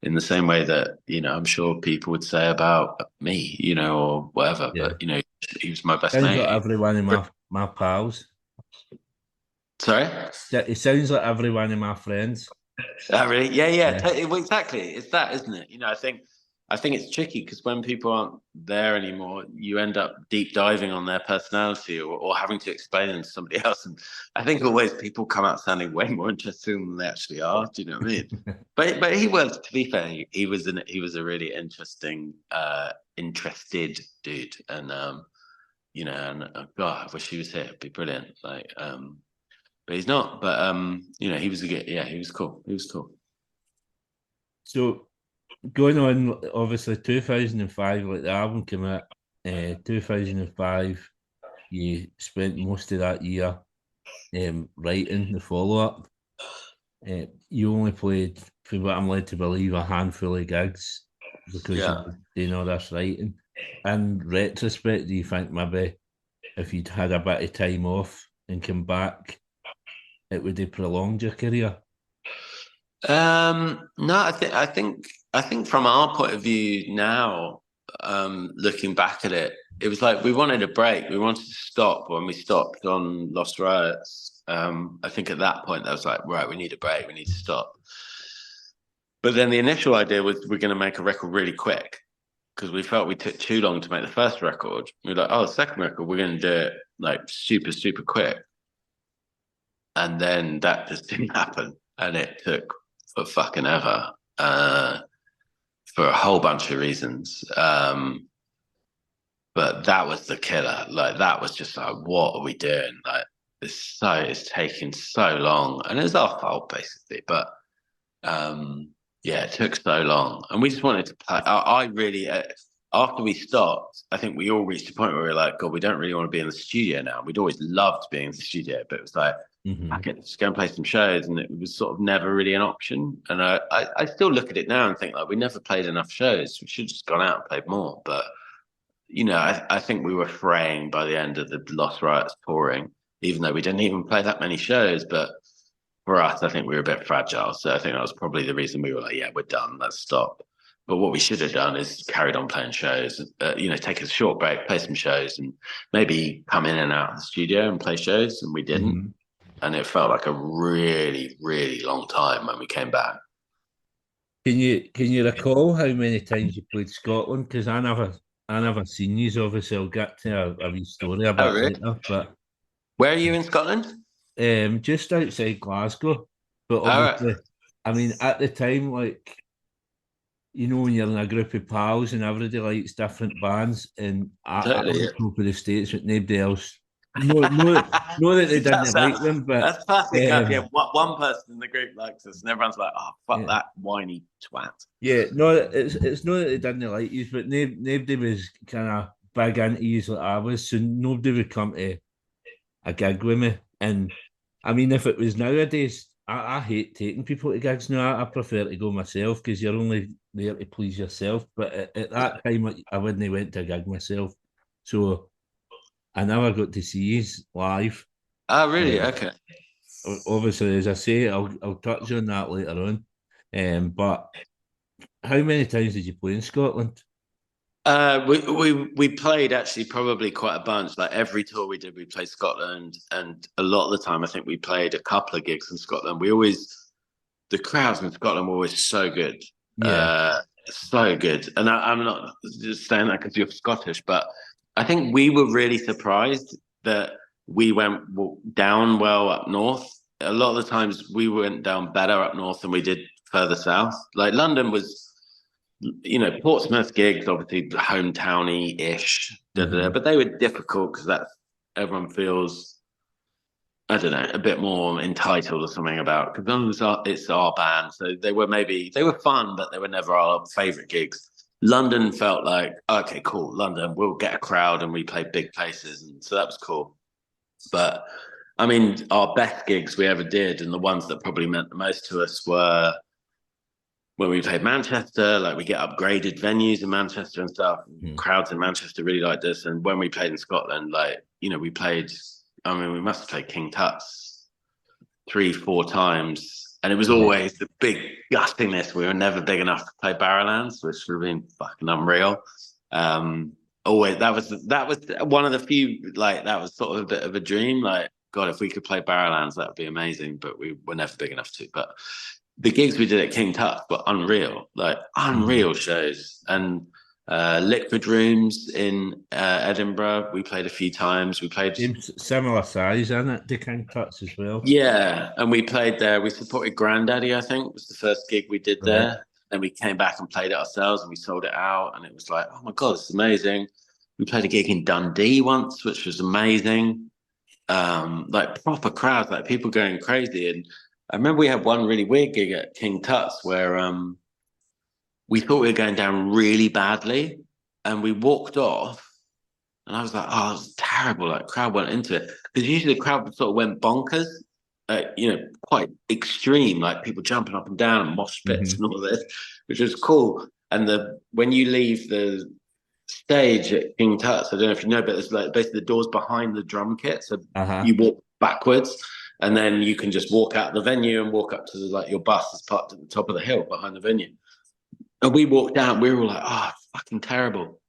in the same way that, I'm sure people would say about me, or whatever. Yeah. But, he was my best Sounds mate. like every one of my pals. Sorry? It sounds like every one of my friends. Oh, really? Yeah. Yeah. Well, exactly. It's that, isn't it? I think it's tricky because when people aren't there anymore, you end up deep diving on their personality or having to explain them to somebody else. And I think always people come out sounding way more interesting than they actually are. Do you know what I mean? But he was, to be fair, he was a really interesting, interested dude. And God, I wish he was here. It'd be brilliant. But he's not. But he was he was cool. He was cool. So going on, obviously 2005, like the album came out, 2005. You spent most of that year writing the follow up. You only played, for what I'm led to believe, a handful of gigs because you were doing all this writing. In retrospect, do you think maybe if you'd had a bit of time off and come back, it would have prolonged your career? No, I think from our point of view now, looking back at it, it was like we wanted a break. We wanted to stop when we stopped on Lost Riots. I think at that point, I was like, right, we need a break. We need to stop. But then the initial idea was we're going to make a record really quick because we felt we took too long to make the first record. We were like, the second record, we're going to do it like super, super quick. And then that just didn't happen. And it took for fucking ever for a whole bunch of reasons. But that was the killer. Like, that was just like, what are we doing? Like, it's taking so long. And it was our fault, basically. But it took so long. And we just wanted to play. I really, after we stopped, I think we all reached a point where we were like, God, we don't really want to be in the studio now. We'd always loved being in the studio, but it was like, okay, let's go and play some shows. And it was sort of never really an option. And I still look at it now and think, like, we never played enough shows. We should have just gone out and played more. But, I think we were fraying by the end of the Lost Riots touring, even though we didn't even play that many shows. But for us, I think we were a bit fragile. So I think that was probably the reason we were like, yeah, we're done. Let's stop. But what we should have done is carried on playing shows, take a short break, play some shows, and maybe come in and out of the studio and play shows. And we didn't. And it felt like a really, really long time when we came back. Can you recall how many times you played Scotland? Because I never seen you. Obviously, I'll get to a wee story about later. But where are you in Scotland? Just outside Glasgow. But obviously, I mean, at the time, like, when you're in a group of pals and everybody likes different bands, and I was top of the States with nobody else. No, that they didn't like them, but that's classic. One person in the group likes us, and everyone's like, "Oh, fuck that whiny twat." Yeah, no, it's not that they didn't like you, but nobody was kind of big into you like I was, so nobody would come to a gig with me. And I mean, if it was nowadays, I hate taking people to gigs now. I prefer to go myself because you're only there to please yourself. But at that time, I wouldn't have went to a gig myself, so I never got to see you live. Oh, really? Okay. Obviously, as I say, I'll touch on that later on. But how many times did you play in Scotland? We played actually probably quite a bunch. Like every tour we did, we played Scotland, and a lot of the time I think we played a couple of gigs in Scotland. The crowds in Scotland were always so good, so good. And I'm not just saying that because you're Scottish, but I think we were really surprised that we went down well up north. A lot of the times we went down better up north than we did further south. Like London was, Portsmouth gigs, obviously hometowny-ish, but they were difficult because everyone feels, I don't know, a bit more entitled or something about, because it's our band. So they were fun, but they were never our favorite gigs. London felt like, okay, cool, London, we'll get a crowd and we play big places. And so that was cool. But I mean, our best gigs we ever did and the ones that probably meant the most to us were when we played Manchester, like we get upgraded venues in Manchester and stuff. Mhm. Crowds in Manchester really like this. And when we played in Scotland, like, we played, I mean, we must have played King Tut's 3-4 times. And it was Yeah. always the big gustiness. We were never big enough to play Barrowlands, which would have been fucking unreal. Always that was one of the few, like, that was sort of a bit of a dream. Like, God, if we could play Barrowlands, that would be amazing. But we were never big enough to. But the gigs we did at King Tut were unreal, like unreal shows. And Liquid Rooms in Edinburgh, we played a few times. We played, Similar size, isn't it, to King Tut's as well? yeah, and we played there. We supported Grandaddy, I think, was the first gig we did Right. there. Then we came back and played it ourselves, and we sold it out, and it was like, oh my God, it's amazing. We played a gig in Dundee once, which was amazing. Like proper crowds, like people going crazy. And I remember we had one really weird gig at King Tut's where we thought we were going down really badly, and we walked off. And I was like, oh, it was terrible. Like, crowd went into it. Because usually the crowd sort of went bonkers, quite extreme, like people jumping up and down and mosh pits and all this, which was cool. And when you leave the stage at King Tut's, I don't know if you know, but it's like basically the doors behind the drum kit. So you walk backwards, and then you can just walk out the venue and walk up to like your bus is parked at the top of the hill behind the venue. And we walked out, we were like, oh, fucking terrible.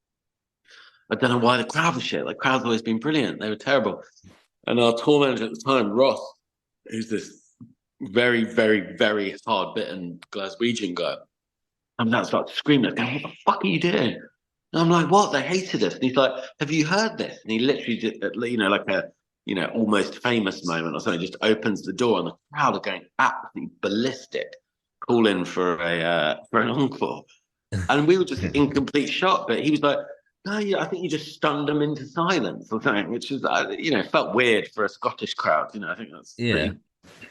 I don't know why the crowd was shit. Like, crowd's always been brilliant. They were terrible. And our tour manager at the time, Ross, who's this very, very, very hard-bitten Glaswegian guy, I'm now started screaming, going, what the fuck are you doing? And I'm like, what? They hated us. And he's like, have you heard this? And he literally did, like a, almost famous moment or something, just opens the door and the crowd are going absolutely ballistic, calling for an encore. And we were just in complete shock. But he was like, no, yeah, I think you just stunned them into silence or something, which is, felt weird for a Scottish crowd. I think that's pretty,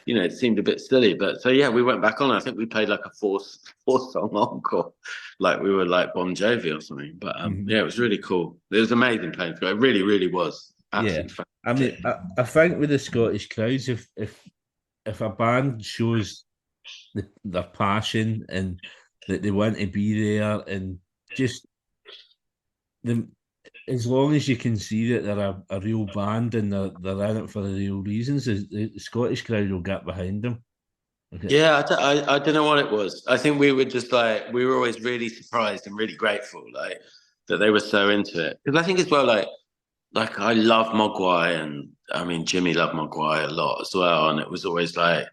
it seemed a bit silly. But so, yeah, we went back on. I think we played like a four-song encore, like we were like Bon Jovi or something. But yeah, it was really cool. It was amazing playing. It really, really was. Absolutely fantastic. I mean, I think with the Scottish crowds, if a band shows their passion and that they want to be there, and just the as long as you can see that they're a real band and they're in it for the real reasons, the Scottish crowd will get behind them. Okay. Yeah, I don't know what it was. I think we were just like, we were always really surprised and really grateful, like, that they were so into it. Because I think as well, like I love Mogwai, and I mean Jimmy loved Mogwai a lot as well. And it was always like,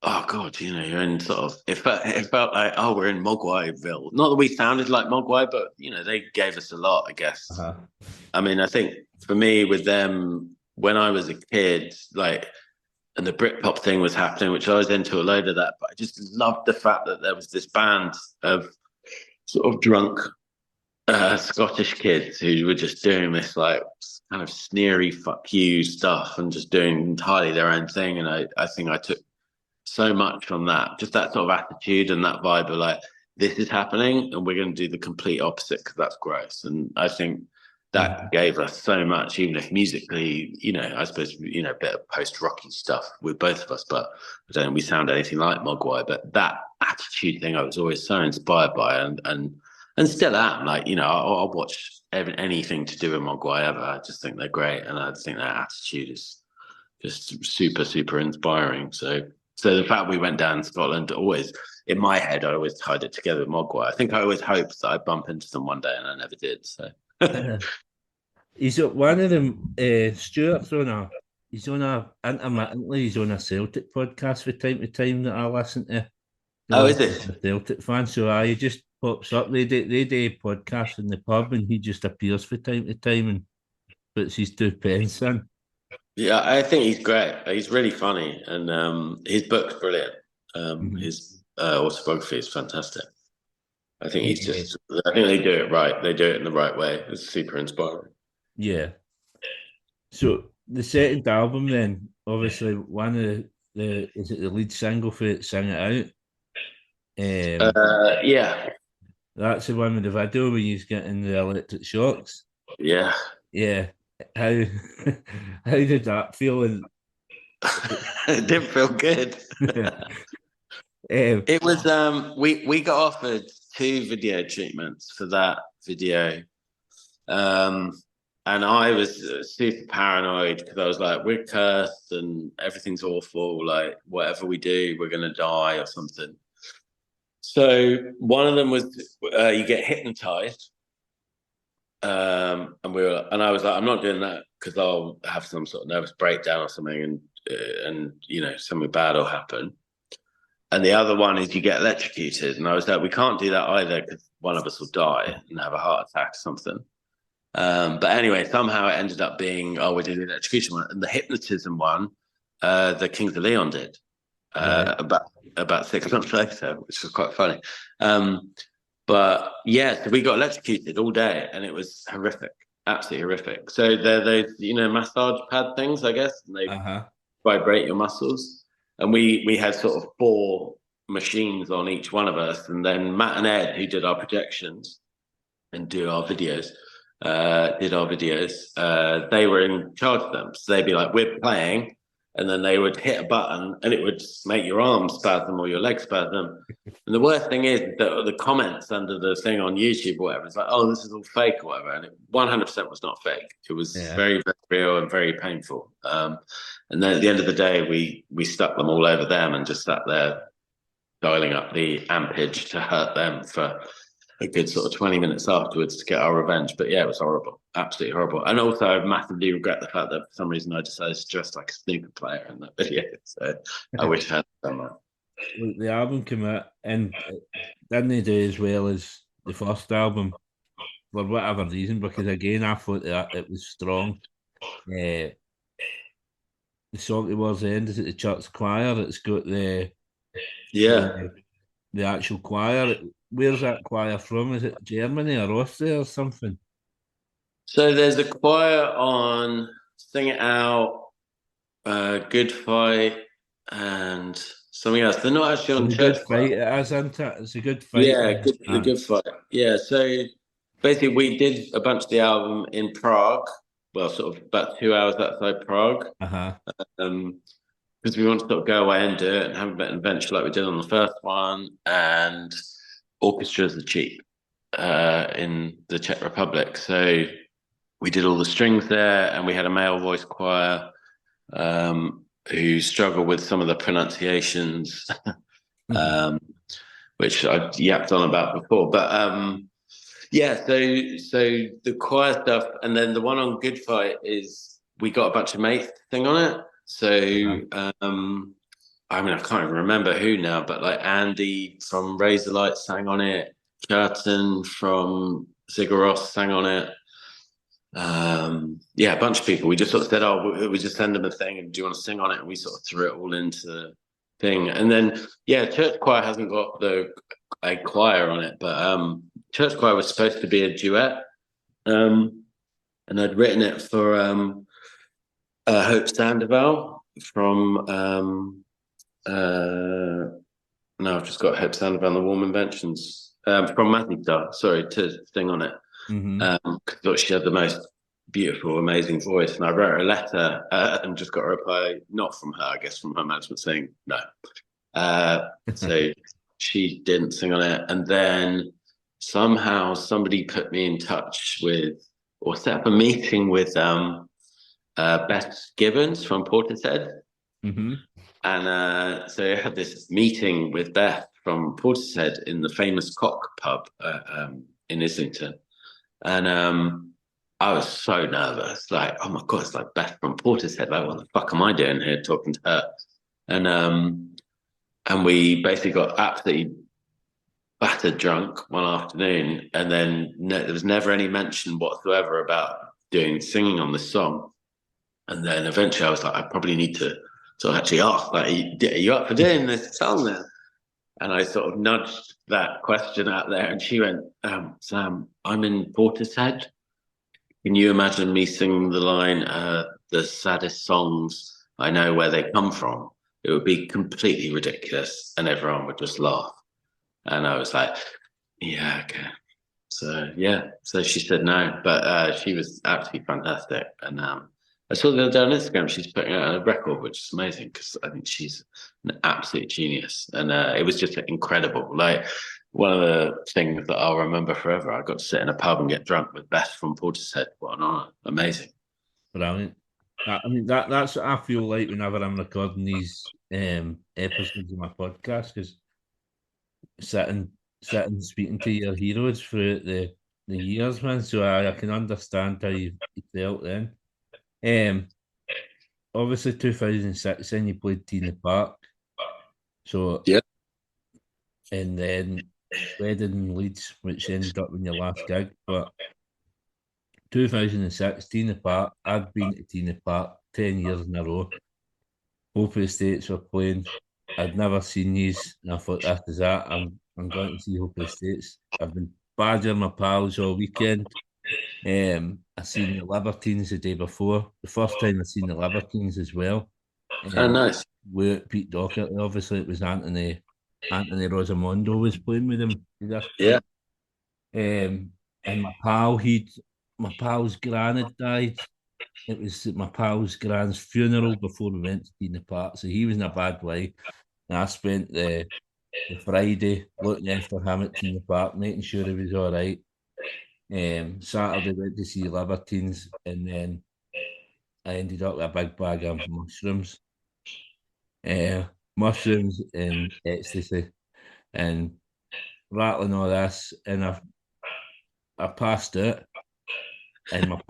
oh God, you're in sort of, it felt like, oh, we're in Mogwaiville. Not that we sounded like Mogwai, but they gave us a lot, I guess. I mean, I think for me with them, when I was a kid, like, and the Britpop thing was happening, which I was into a load of that, but I just loved the fact that there was this band of sort of drunk Scottish kids who were just doing this like kind of sneery fuck you stuff and just doing entirely their own thing. And I think I took so much from that, just that sort of attitude and that vibe of like, this is happening and we're going to do the complete opposite because that's gross. And I think that gave us so much, even if musically, I suppose, a bit of post-rocky stuff with both of us, but I don't think we sound anything like Mogwai. But that attitude thing I was always so inspired by, and still am. Like, I'll watch anything to do with Mogwai ever. I just think they're great, and I think their attitude is just super, super inspiring. So the fact we went down to Scotland, always in my head, I always tied it together with Mogwai. I think I always hoped that I'd bump into them one day, and I never did. So. He's one of them. Stuart's he's on a intermittently. He's on a Celtic podcast from time to time that I listen to. Oh, is it? A Celtic fan, so he just pops up. They do podcasts in the pub, and he just appears from time to time and puts his 2 pence in. Yeah, I think he's great. He's really funny, and his book's brilliant. His autobiography is fantastic. I think I think they do it right. They do it in the right way. It's super inspiring. Yeah. So the second album, then, obviously one of is it the lead single for it, Sing It Out? Yeah. That's the one with the video where he's getting the electric shocks. Yeah. Yeah. How how did that feel? It didn't feel good. It was we got offered 2 video treatments for that video. And I was super paranoid because I was like, we're cursed and everything's awful. Like, whatever we do, we're going to die or something. So one of them was you get hypnotized. And I was like, I'm not doing that because I'll have some sort of nervous breakdown or something, and something bad will happen. And the other one is you get electrocuted. And I was like, we can't do that either because one of us will die and have a heart attack or something. But anyway, somehow it ended up being, we did the electrocution one. And the hypnotism one, the Kings of Leon did about 6 months later, which was quite funny. But yeah, so we got electrocuted all day and it was horrific, absolutely horrific. So they're those, massage pad things, I guess, and they vibrate your muscles. And we had sort of 4 machines on each one of us. And then Matt and Ed, who did our projections and did our videos, they were in charge of them. So they'd be like, we're playing. And then they would hit a button and it would make your arms spasm or your legs spasm. And the worst thing is that the comments under the thing on YouTube or whatever, it's like, oh, this is all fake or whatever. And it 100% was not fake. It was very, very real and very painful. And then at the end of the day, we stuck them all over them and just sat there dialing up the ampage to hurt them for a good sort of 20 minutes afterwards to get our revenge. But yeah, it was horrible, absolutely horrible. And also I massively regret the fact that for some reason I decided to dress like a snooker player in that video. So I wish I had done that. The album came out and it didn't do as well as the first album for whatever reason, because again I thought that it was strong. The song towards the end, is it the church choir? It's got the actual choir. Where's that choir from? Is it Germany or Austria or something? So there's a choir on Sing It Out, Good Fight, and something else. They're not actually on church choir. Fight, it is, isn't it? It's a good fight. Yeah, the Good Fight. Yeah, so basically we did a bunch of the album in Prague. Well, sort of about 2 hours outside Prague. Because we wanted to sort of go away and do it and have a bit of adventure like we did on the first one. And orchestras are cheap in the Czech Republic. So we did all the strings there, and we had a male voice choir who struggled with some of the pronunciations, which I yapped on about before. But so the choir stuff, and then the one on Good Fight is we got a bunch of mates to sing on it. So, I can't even remember who now, but like Andy from Razorlight sang on it. Curtin from Sigur Rós sang on it. A bunch of people. We just sort of said, we just send them a thing and do you want to sing on it? And we sort of threw it all into the thing. And then, church choir hasn't got a choir on it, but church choir was supposed to be a duet. And I'd written it for Hope Sandoval from no, I've just got Hope Sandoval and the Warm Inventions from Matthew Star, sorry, to sing on it. I thought she had the most beautiful, amazing voice, and I wrote her a letter and just got a reply, not from her, I guess from her management, saying no. So she didn't sing on it, and then somehow somebody put me in touch with, or set up a meeting with Beth Gibbons from Portishead. And so I had this meeting with Beth from Portishead in the famous Cock pub in Islington. And I was so nervous, like, oh my God, it's like Beth from Portishead. Like, what the fuck am I doing here talking to her? And we basically got absolutely battered drunk one afternoon. And then there was never any mention whatsoever about singing on this song. And then eventually I was like, I probably need to sort of actually ask, like, are you up for doing this song then? And I sort of nudged that question out there, and she went, Sam, I'm in Portishead. Can you imagine me singing the line, the saddest songs, I know where they come from? It would be completely ridiculous, and everyone would just laugh. And I was like, yeah, okay. So, so she said no, but she was absolutely fantastic. And I saw the other day on Instagram she's putting out a record, which is amazing because I think she's an absolute genius, and it was just incredible. Like one of the things that I'll remember forever. I got to sit in a pub and get drunk with Beth from Portishead. What an honor! Amazing. Brilliant. I mean that's what I feel like whenever I'm recording these episodes of my podcast, because sitting speaking to your heroes throughout the years, man. So I can understand how you felt then. Um, Obviously 2016 you played Tina Park. So Yeah. and then Wedding in Leeds, which ended up in your last gig. But 2006 Tina Park, I'd been to Tina Park 10 years in a row. Hope of the States were playing. I'd never seen these, and I thought after that I'm going to see Hope of the States. I've been badgering my pals all weekend. I seen the Libertines the day before. The first time I seen the Libertines as well. Oh, Um, nice. with Pete Doherty, obviously it was Anthony Rosamondo was playing with him. Yeah. And my pal's gran had died. It was my pal's gran's funeral before we went to Tina Park, so he was in a bad way. And I spent the Friday looking after him at Tina Park, making sure he was all right. Saturday went to see Libertines, and then I ended up with a big bag of mushrooms, uh, mushrooms and ecstasy, and rattling all this, and I passed out. And my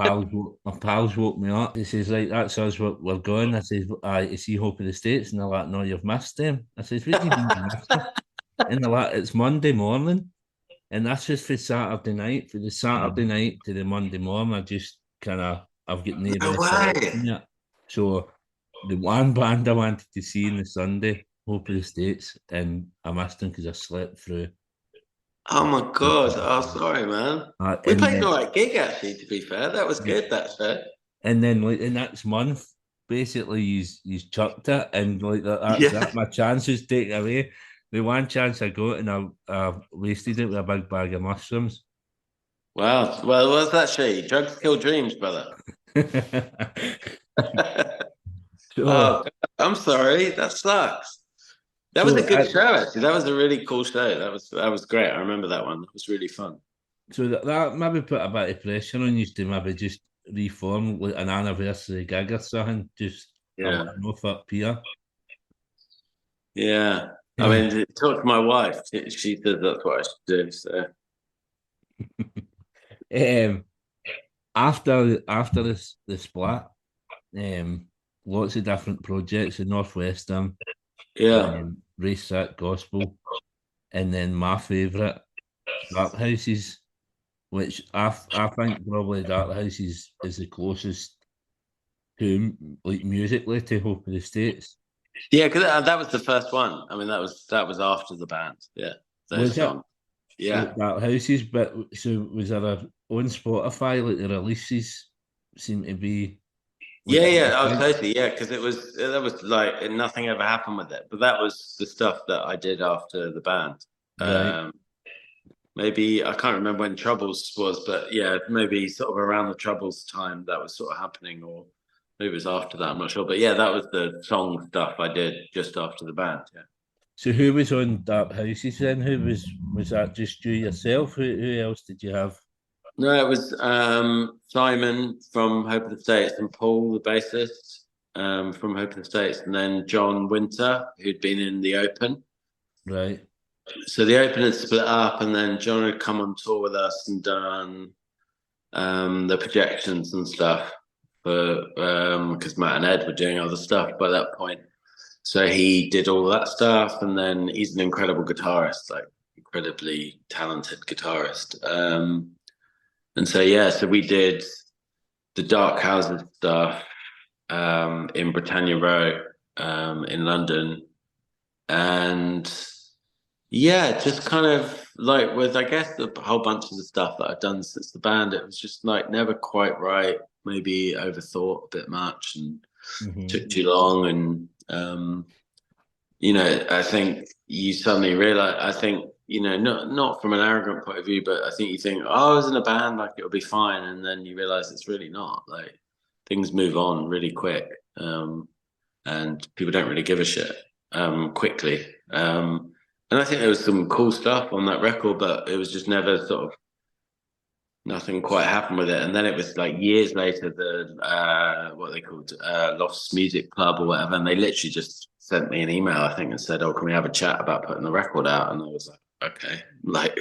pals woke me up. He says, "Right, that's us. We're going." I says, "I see Hope of the States," and they're like, "No, you've missed them." I says, "What do you mean you missed them?" And they're like, "It's Monday morning." And that's just for Saturday night. For the Saturday night to the Monday morning, I've got no No rest way. yet. So the one band I wanted to see on the Sunday, Hope of the States, and I missed them because I slept through. Oh my God. Oh, sorry, man. Uh, We and played an then all right gig actually, to be fair. That was good, that show. and then like the next month, basically he's chucked it, and like that's Yeah. that. My chance was taken away. The one chance I got, and I wasted it with a big bag of mushrooms. Wow. Well, what's that shit? Drugs kill dreams, brother. so Oh, God, I'm sorry. That sucks. That was a so good show, actually. That was a really cool show. That was great. I remember that one. That was really fun. that maybe put a bit of pressure on you to maybe just reform like an anniversary gig or something. Just a Yeah. one-off up here. Yeah. I mean, talk to my wife. She says that's what I should do. So um, after the split, um, lots of different projects in Northwestern, yeah. Race Set Gospel, and then my favourite, Dark Houses, which I think probably Dark Houses is the closest to like musically to Hope of the States. Yeah, because that was the first one. I mean, that was after the band. Yeah. Those Was it songs. Yeah. Dark Houses? But so was there on Spotify like the releases seem to be like Yeah, yeah, oh, big? totally, yeah, because that was like nothing ever happened with it, but that was the stuff that I did after the band. Right. Um, maybe I can't remember when Troubles was, but yeah, maybe sort of around the Troubles time that was sort of happening, or maybe it was after that. I'm not sure, but yeah, that was the song stuff I did just after the band. Yeah. So who was on Dark Houses then? Was that just you yourself? Who else did you have? No, it was Simon from Hope of the States and Paul, the bassist, from Hope of the States, and then John Winter, who'd been in the Open. Right. So the Open had split up, and then John had come on tour with us and done the projections and stuff for because Matt and Ed were doing other stuff by that point. So he did all that stuff, and then he's an incredible guitarist, like incredibly talented guitarist. And so yeah, so we did the Dark Houses stuff in Britannia Row in London, and yeah, just kind of like with I guess the whole bunch of the stuff that I've done since the band, it was just like never quite right. Maybe overthought a bit much and Mm-hmm. took too long, and I think you suddenly realize. I think not from an arrogant point of view, but I think you think, oh, I was in a band, like it'll be fine, and then you realize it's really not. Like things move on really quick, and people don't really give a shit quickly. And I think there was some cool stuff on that record, but it was just never sort of, nothing quite happened with it. And then it was like years later, the what they called Lost Music Club or whatever, and they literally just sent me an email, I think, and said, "Oh, can we have a chat about putting the record out?" And I was like, "Okay," like,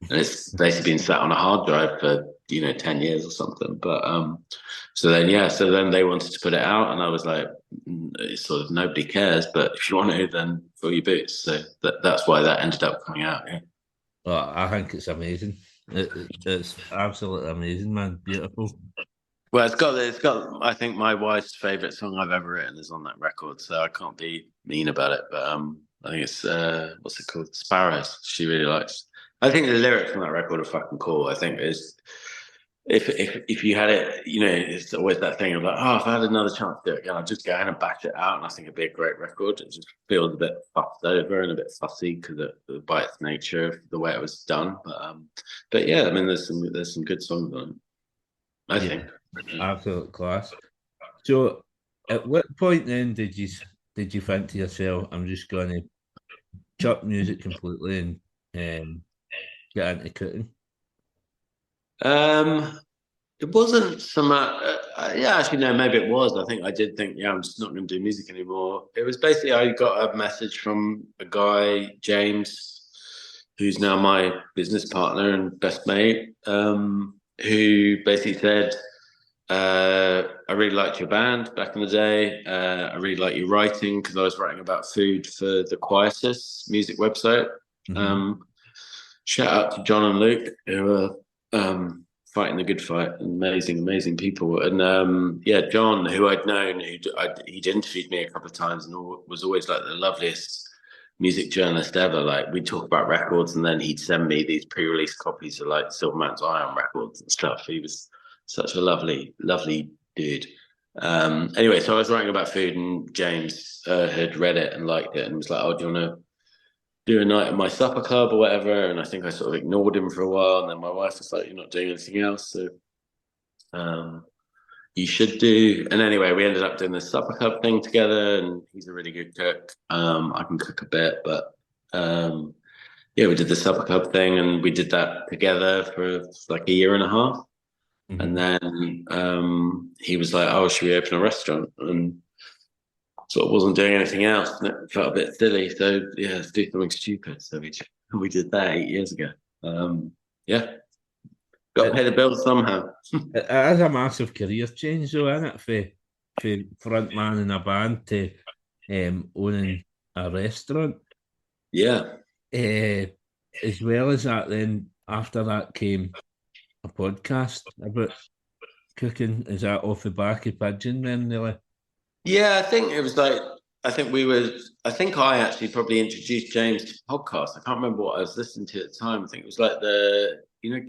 and it's basically been sat on a hard drive for 10 years or something. But so then they wanted to put it out, and I was like, it's sort of, nobody cares, but if you want to, then fill your boots. So that's why that ended up coming out. Yeah. Well, I think it's amazing. It's absolutely amazing, man. Beautiful. Well, it's got. I think my wife's favorite song I've ever written is on that record, so I can't be mean about it. But I think it's what's it called? Sparrows. She really likes. I think the lyrics on that record are fucking cool. I think it's if you had it, it's always that thing of like, oh, if I had another chance to do it again, I'd just go in and bash it out, and I think it'd be a great record. It just feels a bit fussed over and a bit fussy because by its nature of the way it was done. But yeah, I mean, there's some good songs on it, I think. Absolute class. So, at what point then did you think to yourself, "I'm just going to chuck music completely and get into cooking"? It wasn't so much. Yeah, actually, no, maybe it was. I think I did think, yeah, I'm just not going to do music anymore. It was basically, I got a message from a guy, James, who's now my business partner and best mate, who basically said, I really liked your band back in the day. I really like your writing, because I was writing about food for the Quietus music website. Mm-hmm. Shout out to John and Luke, who are fighting the good fight. Amazing people. And John, who I'd known, he'd interviewed me a couple of times and was always like the loveliest music journalist ever. Like, we'd talk about records, and then he'd send me these pre-release copies of like Silverman's Iron records and stuff. He was such a lovely dude. Anyway, so I was writing about food, and James had read it and liked it and was like, "Oh, do you want to do a night at my supper club or whatever?" And I think I sort of ignored him for a while, and then my wife was like, "You're not doing anything else, so you should do." And anyway, we ended up doing this supper club thing together, and he's a really good cook. I can cook a bit, but we did the supper club thing, and we did that together for like a year and a half. Mm-hmm. And then he was like, "Oh, should we open a restaurant?" And sort of wasn't doing anything else, and it felt a bit silly. So yeah, let's do something stupid. So we did that 8 years ago. Got to pay the bills somehow. It is a massive career change, though, isn't it? For front man in a band to owning a restaurant. Yeah. As well as that, then after that came a podcast about cooking. Is that off the back of Pidgin then, really? Yeah, I think it was like, I think I actually probably introduced James to podcasts. I can't remember what I was listening to at the time. I think it was like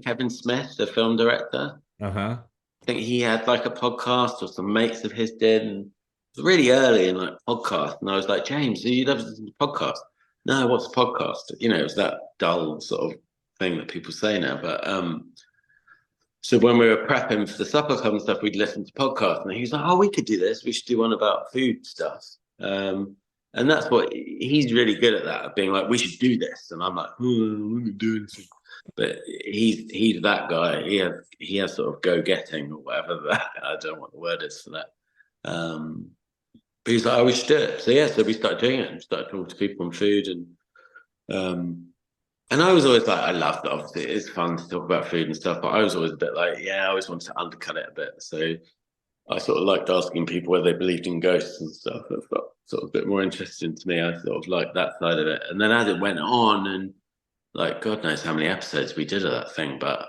Kevin Smith, the film director. Uh-huh. I think he had like a podcast, or some mates of his did, and it was really early in like podcast. And I was like, "James, do you love listening to podcasts?" "No, what's a podcast?" It was that dull sort of thing that people say now. But so when we were prepping for the supper club and stuff, we'd listen to podcasts, and he was like, "Oh, we could do this. We should do one about food stuff." And that's what he's really good at, that, being like, "We should do this." And I'm like, "I'm not doing anything." But he's that guy. He has sort of go-getting, or whatever that, I don't know what the word is for that. But he's like, "Oh, we should do it." So we started doing it and started talking to people on food, and I was always like, I loved it. Obviously, it's fun to talk about food and stuff, but I was always a bit like, I always wanted to undercut it a bit. So I sort of liked asking people whether they believed in ghosts and stuff. That felt sort of a bit more interesting to me. I sort of liked that side of it. And then as it went on, and like, God knows how many episodes we did of that thing, but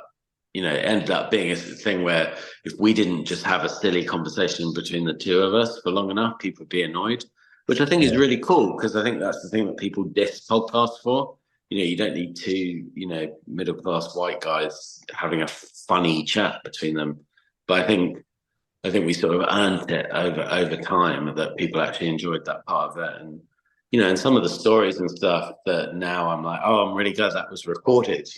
it ended up being a thing where if we didn't just have a silly conversation between the two of us for long enough, people would be annoyed, which I think is really cool, because I think that's the thing that people diss podcasts for. You don't need two, middle-class white guys having a funny chat between them. But I think we sort of earned it over time, that people actually enjoyed that part of it. And, and some of the stories and stuff that now I'm like, oh, I'm really glad that was recorded,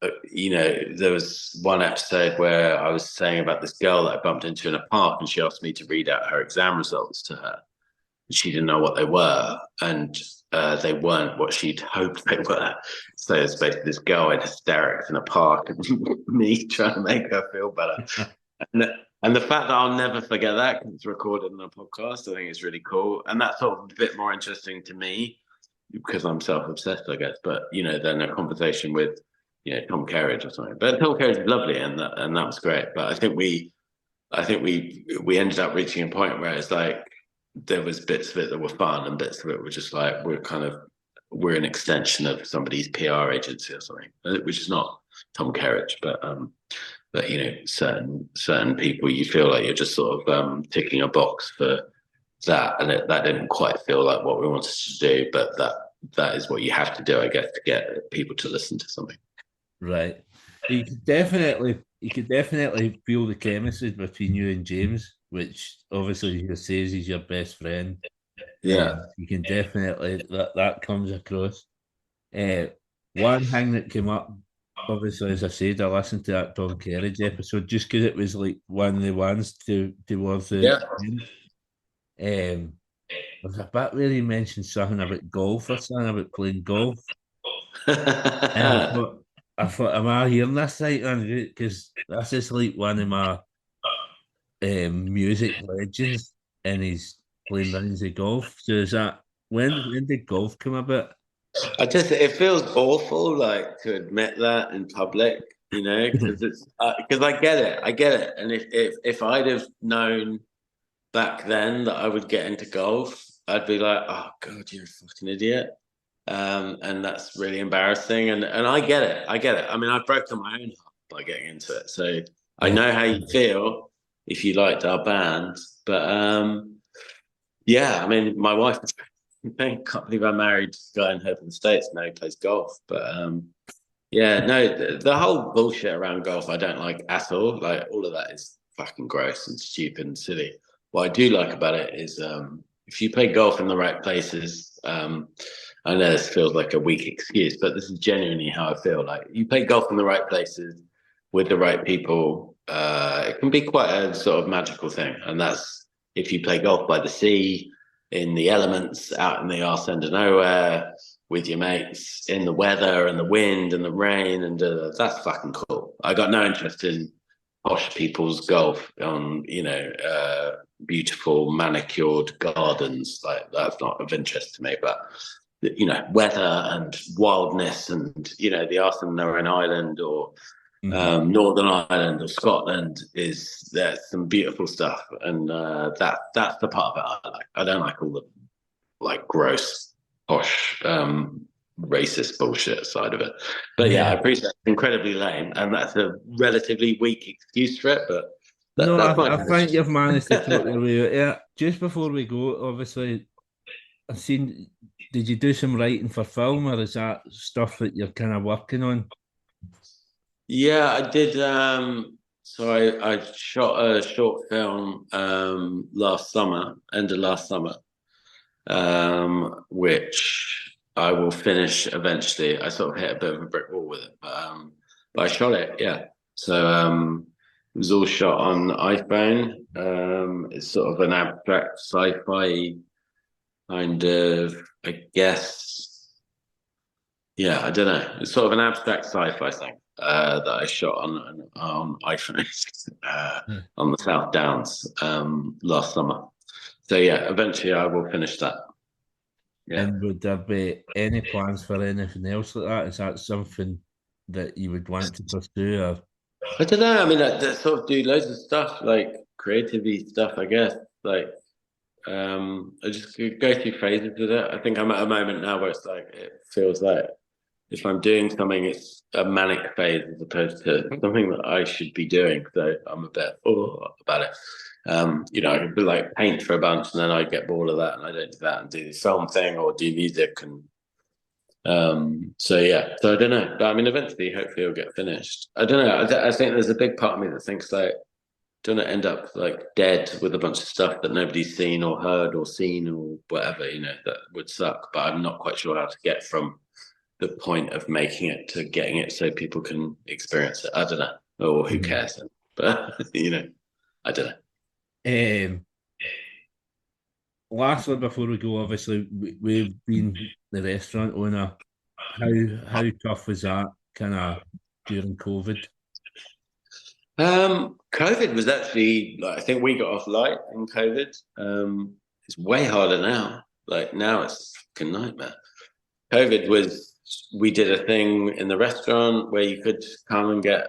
there was one episode where I was saying about this girl that I bumped into in a park, and she asked me to read out her exam results to her. She didn't know what they were, and they weren't what she'd hoped they were. So it's basically this girl in hysterics in a park, and me trying to make her feel better. And the fact that I'll never forget that because it's recorded in a podcast, I think it's really cool. And that's sort of a bit more interesting to me because I'm self-obsessed, I guess. But then a conversation with Tom Kerridge or something. But Tom Kerridge is lovely, and that was great. But I think we ended up reaching a point where it's like there was bits of it that were fun, and bits of it were just like we're an extension of somebody's PR agency or something, which is not Tom Kerridge, but certain people you feel like you're just sort of ticking a box for that, and that didn't quite feel like what we wanted to do, but that is what you have to do, I guess, to get people to listen to something. Right. You could definitely feel the chemistry between you and James, which obviously he says he's your best friend. Yeah. You can definitely that comes across. One thing that came up, obviously, as I said, I listened to that Tom Kerridge episode just because it was like one of the ones towards the end. I was a bit where he mentioned something about golf or something about playing golf. And I thought, am I hearing this right? Because this is like one of my music legends, and he's playing rounds of golf. So is that when did golf come about? It feels awful, like, to admit that in public, because I get it, and if I'd have known back then that I would get into golf, I'd be like, oh God, you're a fucking idiot. And that's really embarrassing. And I get it. I mean, I've broken my own heart by getting into it. So I know how you feel if you liked our band. But I mean, my wife, I can't believe I married a guy in here from the States now who plays golf. But the whole bullshit around golf I don't like at all. Like, all of that is fucking gross and stupid and silly. What I do like about it is if you play golf in the right places, I know this feels like a weak excuse, but this is genuinely how I feel. Like, you play golf in the right places with the right people, it can be quite a sort of magical thing. And that's if you play golf by the sea, in the elements, out in the arse end of nowhere, with your mates, in the weather and the wind and the rain, and that's fucking cool. I got no interest in posh people's golf on, beautiful manicured gardens. Like, that's not of interest to me. But weather and wildness, and the arse in their own island, or Northern Ireland or Scotland, there's some beautiful stuff, and that's the part of it I like. I don't like all the like gross, posh, racist bullshit side of it. But I appreciate it's incredibly lame, and that's a relatively weak excuse for it. But I think you've managed to talk your way out. Yeah. Just before we go, obviously, I've seen. Did you do some writing for film, or is that stuff that you're kind of working on? Yeah, I did. So I shot a short film last summer, end of last summer, which I will finish eventually. I sort of hit a bit of a brick wall with it, but I shot it. Yeah, so it was all shot on iPhone. It's sort of an abstract sci-fi kind of, I guess. Yeah, I don't know. It's sort of an abstract sci-fi thing that I shot on iPhone on the South Downs last summer. So eventually I will finish that. Yeah. And would there be any plans for anything else like that? Is that something that you would want to pursue? Or? I don't know. I mean, I sort of do loads of stuff, like creativity stuff, I guess. Like, I just go through phases with it. I think I'm at a moment now where it's like, it feels like if I'm doing something, it's a manic phase as opposed to something that I should be doing. So I'm a bit about it. I could be like paint for a bunch, and then I get bored of that, and I don't do that, and do the film thing or do music, and so I don't know. But I mean, eventually, hopefully, it'll get finished. I don't know. I think there's a big part of me that thinks like, don't end up like dead with a bunch of stuff that nobody's seen or heard or seen or whatever. That would suck. But I'm not quite sure how to get from the point of making it to getting it so people can experience it. I don't know, or who cares? But I don't know. Lastly, before we go, obviously we've been the restaurant owner. How tough was that kind of during COVID? COVID was actually I think we got off light in COVID. It's way harder now. Like now it's a fucking nightmare. COVID was we did a thing in the restaurant where you could come and get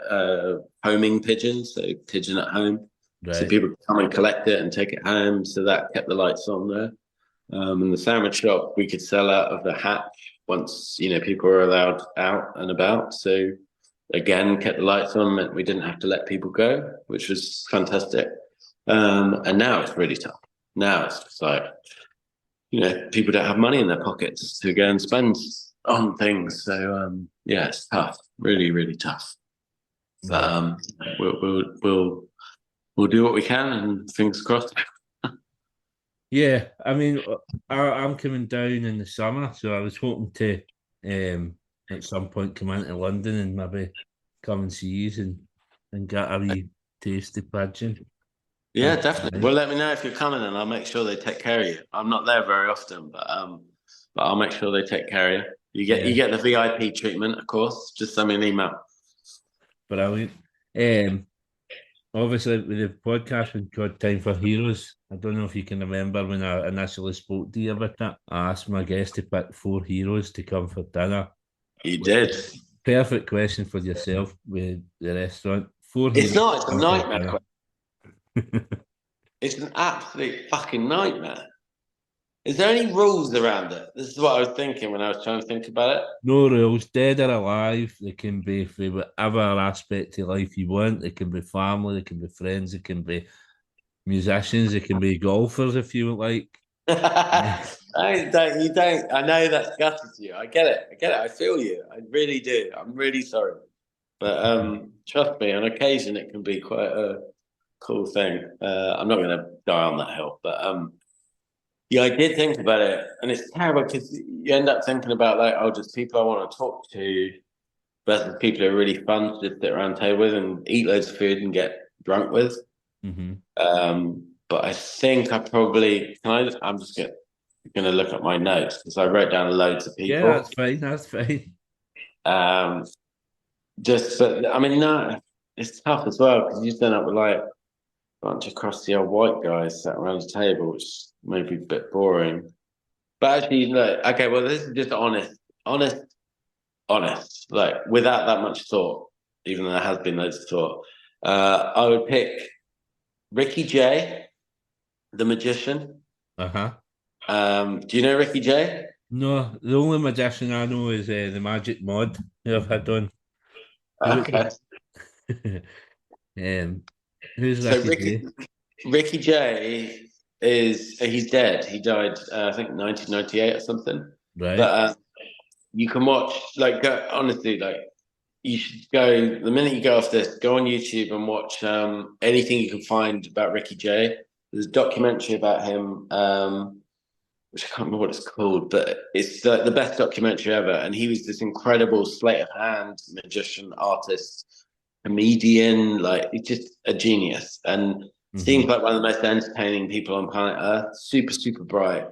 homing pigeons, so pigeon at home. Right. So people could come and collect it and take it home. So that kept the lights on there. In the sandwich shop, we could sell out of the hatch once people were allowed out and about. So again, kept the lights on, meant we didn't have to let people go, which was fantastic. And now it's really tough. Now it's just like people don't have money in their pockets to go and spend on things. So yeah, it's tough, really, really tough. But we'll do what we can, and fingers crossed. Yeah, I mean, I'm coming down in the summer, so I was hoping to at some point come into London and maybe come and see you and get a wee tasty Pidgin. Yeah, definitely. Well, let me know if you're coming, and I'll make sure they take care of you. I'm not there very often, but I'll make sure they take care of you. You get the VIP treatment, of course. Just send me an email. Brilliant. Obviously, with the podcast we've got Time for Heroes. I don't know if you can remember when I initially spoke to you about that. I asked my guest to pick 4 heroes to come for dinner. You did. Perfect question for yourself with the restaurant. 4 It's heroes. not. It's a nightmare. It's an absolute fucking nightmare. Is there any rules around it? This is what I was thinking when I was trying to think about it. No rules, dead or alive. They can be for whatever aspect of life you want. They can be family, they can be friends, they can be musicians, they can be golfers if you would like. You don't. I know that's gutted you. I get it. I feel you. I really do. I'm really sorry. But trust me, on occasion it can be quite a cool thing. I'm not going to die on that hill, but yeah, I did think about it, and it's terrible because you end up thinking about just people I want to talk to versus people who are really fun to just sit around the table with and eat loads of food and get drunk with. But I think I probably I'm just going to look at my notes because I wrote down loads of people. Yeah, that's fine. But I mean, no, it's tough as well because you stand up with a bunch of crusty old white guys sat around the table, which may be a bit boring. But actually, look, okay, well, this is just honest, without that much thought, even though there has been loads of thought. I would pick Ricky Jay, the magician. Do you know Ricky Jay? No, the only magician I know is the Magic Mod who I've had on. Okay. Who's So Ricky Jay? Ricky Jay he's dead. He died, I think, 1998 or something. Right. But you can watch, honestly, you should go, the minute you go off this, go on YouTube and watch anything you can find about Ricky Jay. There's a documentary about him, which I can't remember what it's called, but it's the best documentary ever. And he was this incredible sleight of hand magician, artist, comedian, he's just a genius. And seems like one of the most entertaining people on planet Earth. Super, super bright,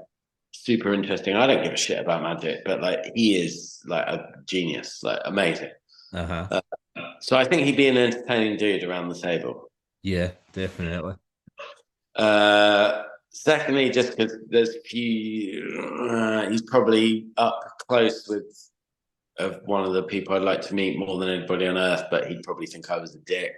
super interesting. I don't give a shit about magic, but he is a genius, amazing. So I think he'd be an entertaining dude around the table. Yeah, definitely. Secondly, just because there's a few, he's probably up close with one of the people I'd like to meet more than anybody on earth, but he'd probably think I was a dick.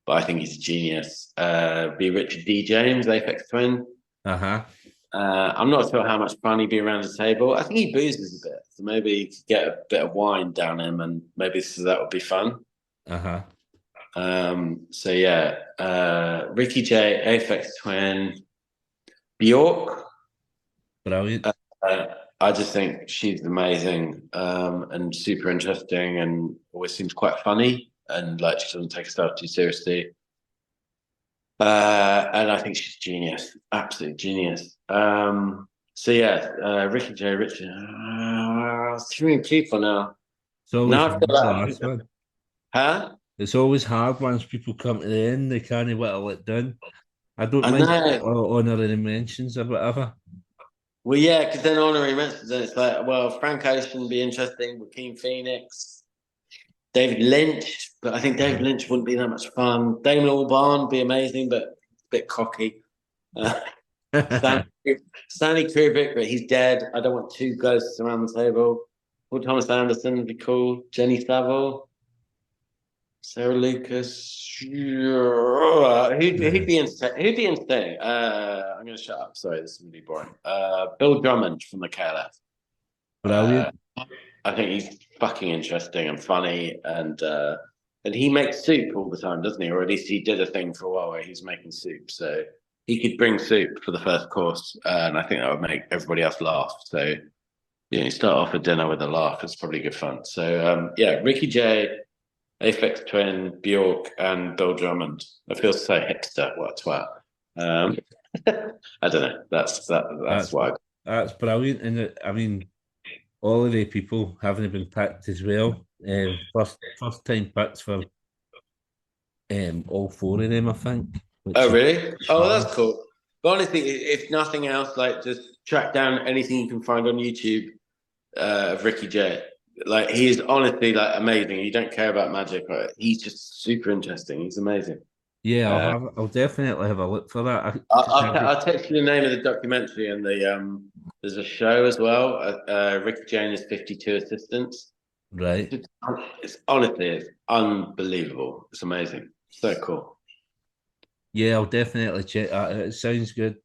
But I think he's a genius. Be Richard D. James, Aphex Twin. I'm not sure how much fun he'd be around the table. I think he boozes a bit, so maybe you could get a bit of wine down him, and maybe that would be fun. So yeah, Ricky J, Aphex Twin, Bjork. Brilliant. I just think she's amazing and super interesting, and always seems quite funny, and she doesn't take herself too seriously. And I think she's genius, absolute genius. So yeah, Ricky J, Richard. too many people now. It's always Now I hard, feel the like, last one. huh? It's always hard once people come to the end, they can't whittle it down. I don't I mind know. honorary mentions or whatever. Well, yeah, because then honorary mentions, then it's like, well, Frank Ocean would be interesting, Joaquin Phoenix, David Lynch, but I think David Lynch wouldn't be that much fun. Damon Albarn would be amazing, but a bit cocky. Stanley, Stanley Kubrick, but he's dead. I don't want two ghosts around the table. Paul Thomas Anderson would be cool. Jenny Savile, Sarah Lucas. Who'd be insane? Who'd be insane? I'm going to shut up. Sorry, this is going to be boring. Bill Drummond from the KLF. Brilliant. I think he's fucking interesting and funny, and he makes soup all the time, doesn't he? Or at least he did a thing for a while where he's making soup. So he could bring soup for the first course, and I think that would make everybody else laugh. So you start off a dinner with a laugh. It's probably good fun. So Ricky Jay, Aphex Twin, Bjork, and Bill Drummond. I feel so hipster. What a twat. I don't know. That's why. That's brilliant, and I mean, all of the people haven't been picked as well. First time picks for all four of them, I think. Oh, really? Oh, that's cool. But honestly, if nothing else, like just track down anything you can find on YouTube of Ricky Jay. Like he is honestly like amazing. You don't care about magic, right? He's just super interesting. He's amazing. Yeah, I'll definitely have a look for that. I'll text you the name of the documentary and there's a show as well. Ricky Jay and his 52 assistants. Right. It's unbelievable. It's amazing. So cool. Yeah, I'll definitely check that. It sounds good.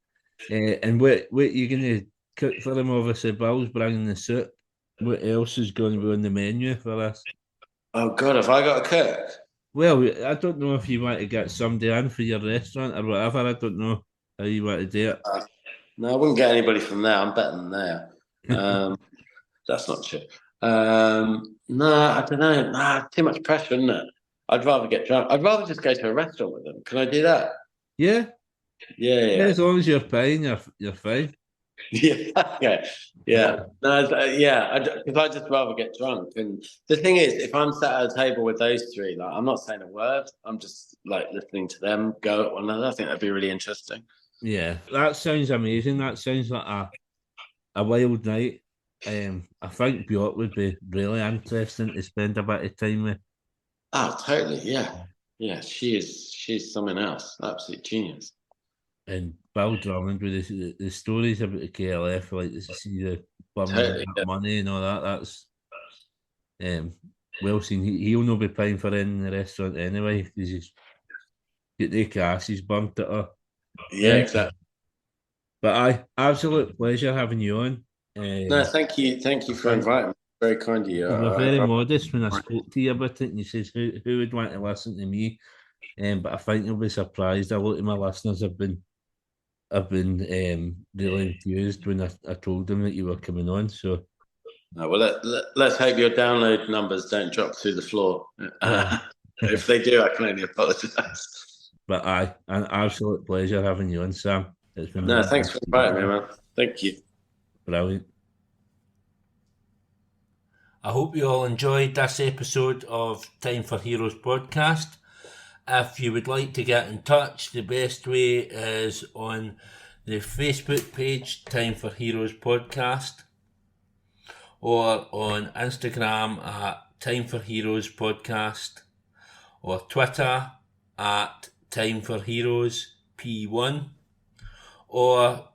And what you gonna cook for them? Obviously, Bill's bringing the soup. What else is going to be on the menu for this? Oh God, have I got a cook? Well, I don't know if you want to get somebody in for your restaurant or whatever. I don't know how you want to do it. No, I wouldn't get anybody from there. I'm better than there. That's not true. No, I don't know. Nah, too much pressure, isn't it? I'd rather get drunk. I'd rather just go to a restaurant with them. Can I do that? Yeah. Yeah. As long as you're paying, you're fine. Yeah. No, because I'd just rather get drunk. And the thing is, if I'm sat at a table with those three, like I'm not saying a word. I'm just like listening to them go at one another. I think that'd be really interesting. Yeah, that sounds amazing. That sounds like a wild night. I think Bjork would be really interesting to spend a bit of time with. Oh, totally. Yeah. She's something else. Absolute genius. And Bill Drummond with the stories about the KLF, like to see the Totally, money and all that. That's well seen. He'll not be paying for any in the restaurant anyway because he's get the cash. He's bumped it up. Yeah, exactly. But absolute pleasure having you on. No, thank you for inviting me. Very kind of you. You were very modest when I spoke to you about it, and you says who would want to listen to me. But I think you'll be surprised. A lot of my listeners have been really enthused when I told them that you were coming on. So, well, let's hope your download numbers don't drop through the floor. If they do, I can only apologise. But an absolute pleasure having you on, Sam. It's been thanks for inviting me, man. Thank you. Brilliant. I hope you all enjoyed this episode of Time for Heroes podcast. If you would like to get in touch, the best way is on the Facebook page, Time for Heroes Podcast, or on Instagram at Time for Heroes Podcast, or Twitter at Time for Heroes P1, or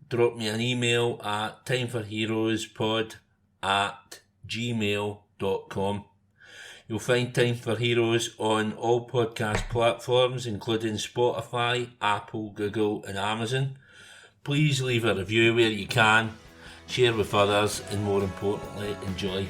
drop me an email at timeforheroespod@gmail.com. You'll find Time for Heroes on all podcast platforms, including Spotify, Apple, Google, and Amazon. Please leave a review where you can, share with others, and more importantly, enjoy.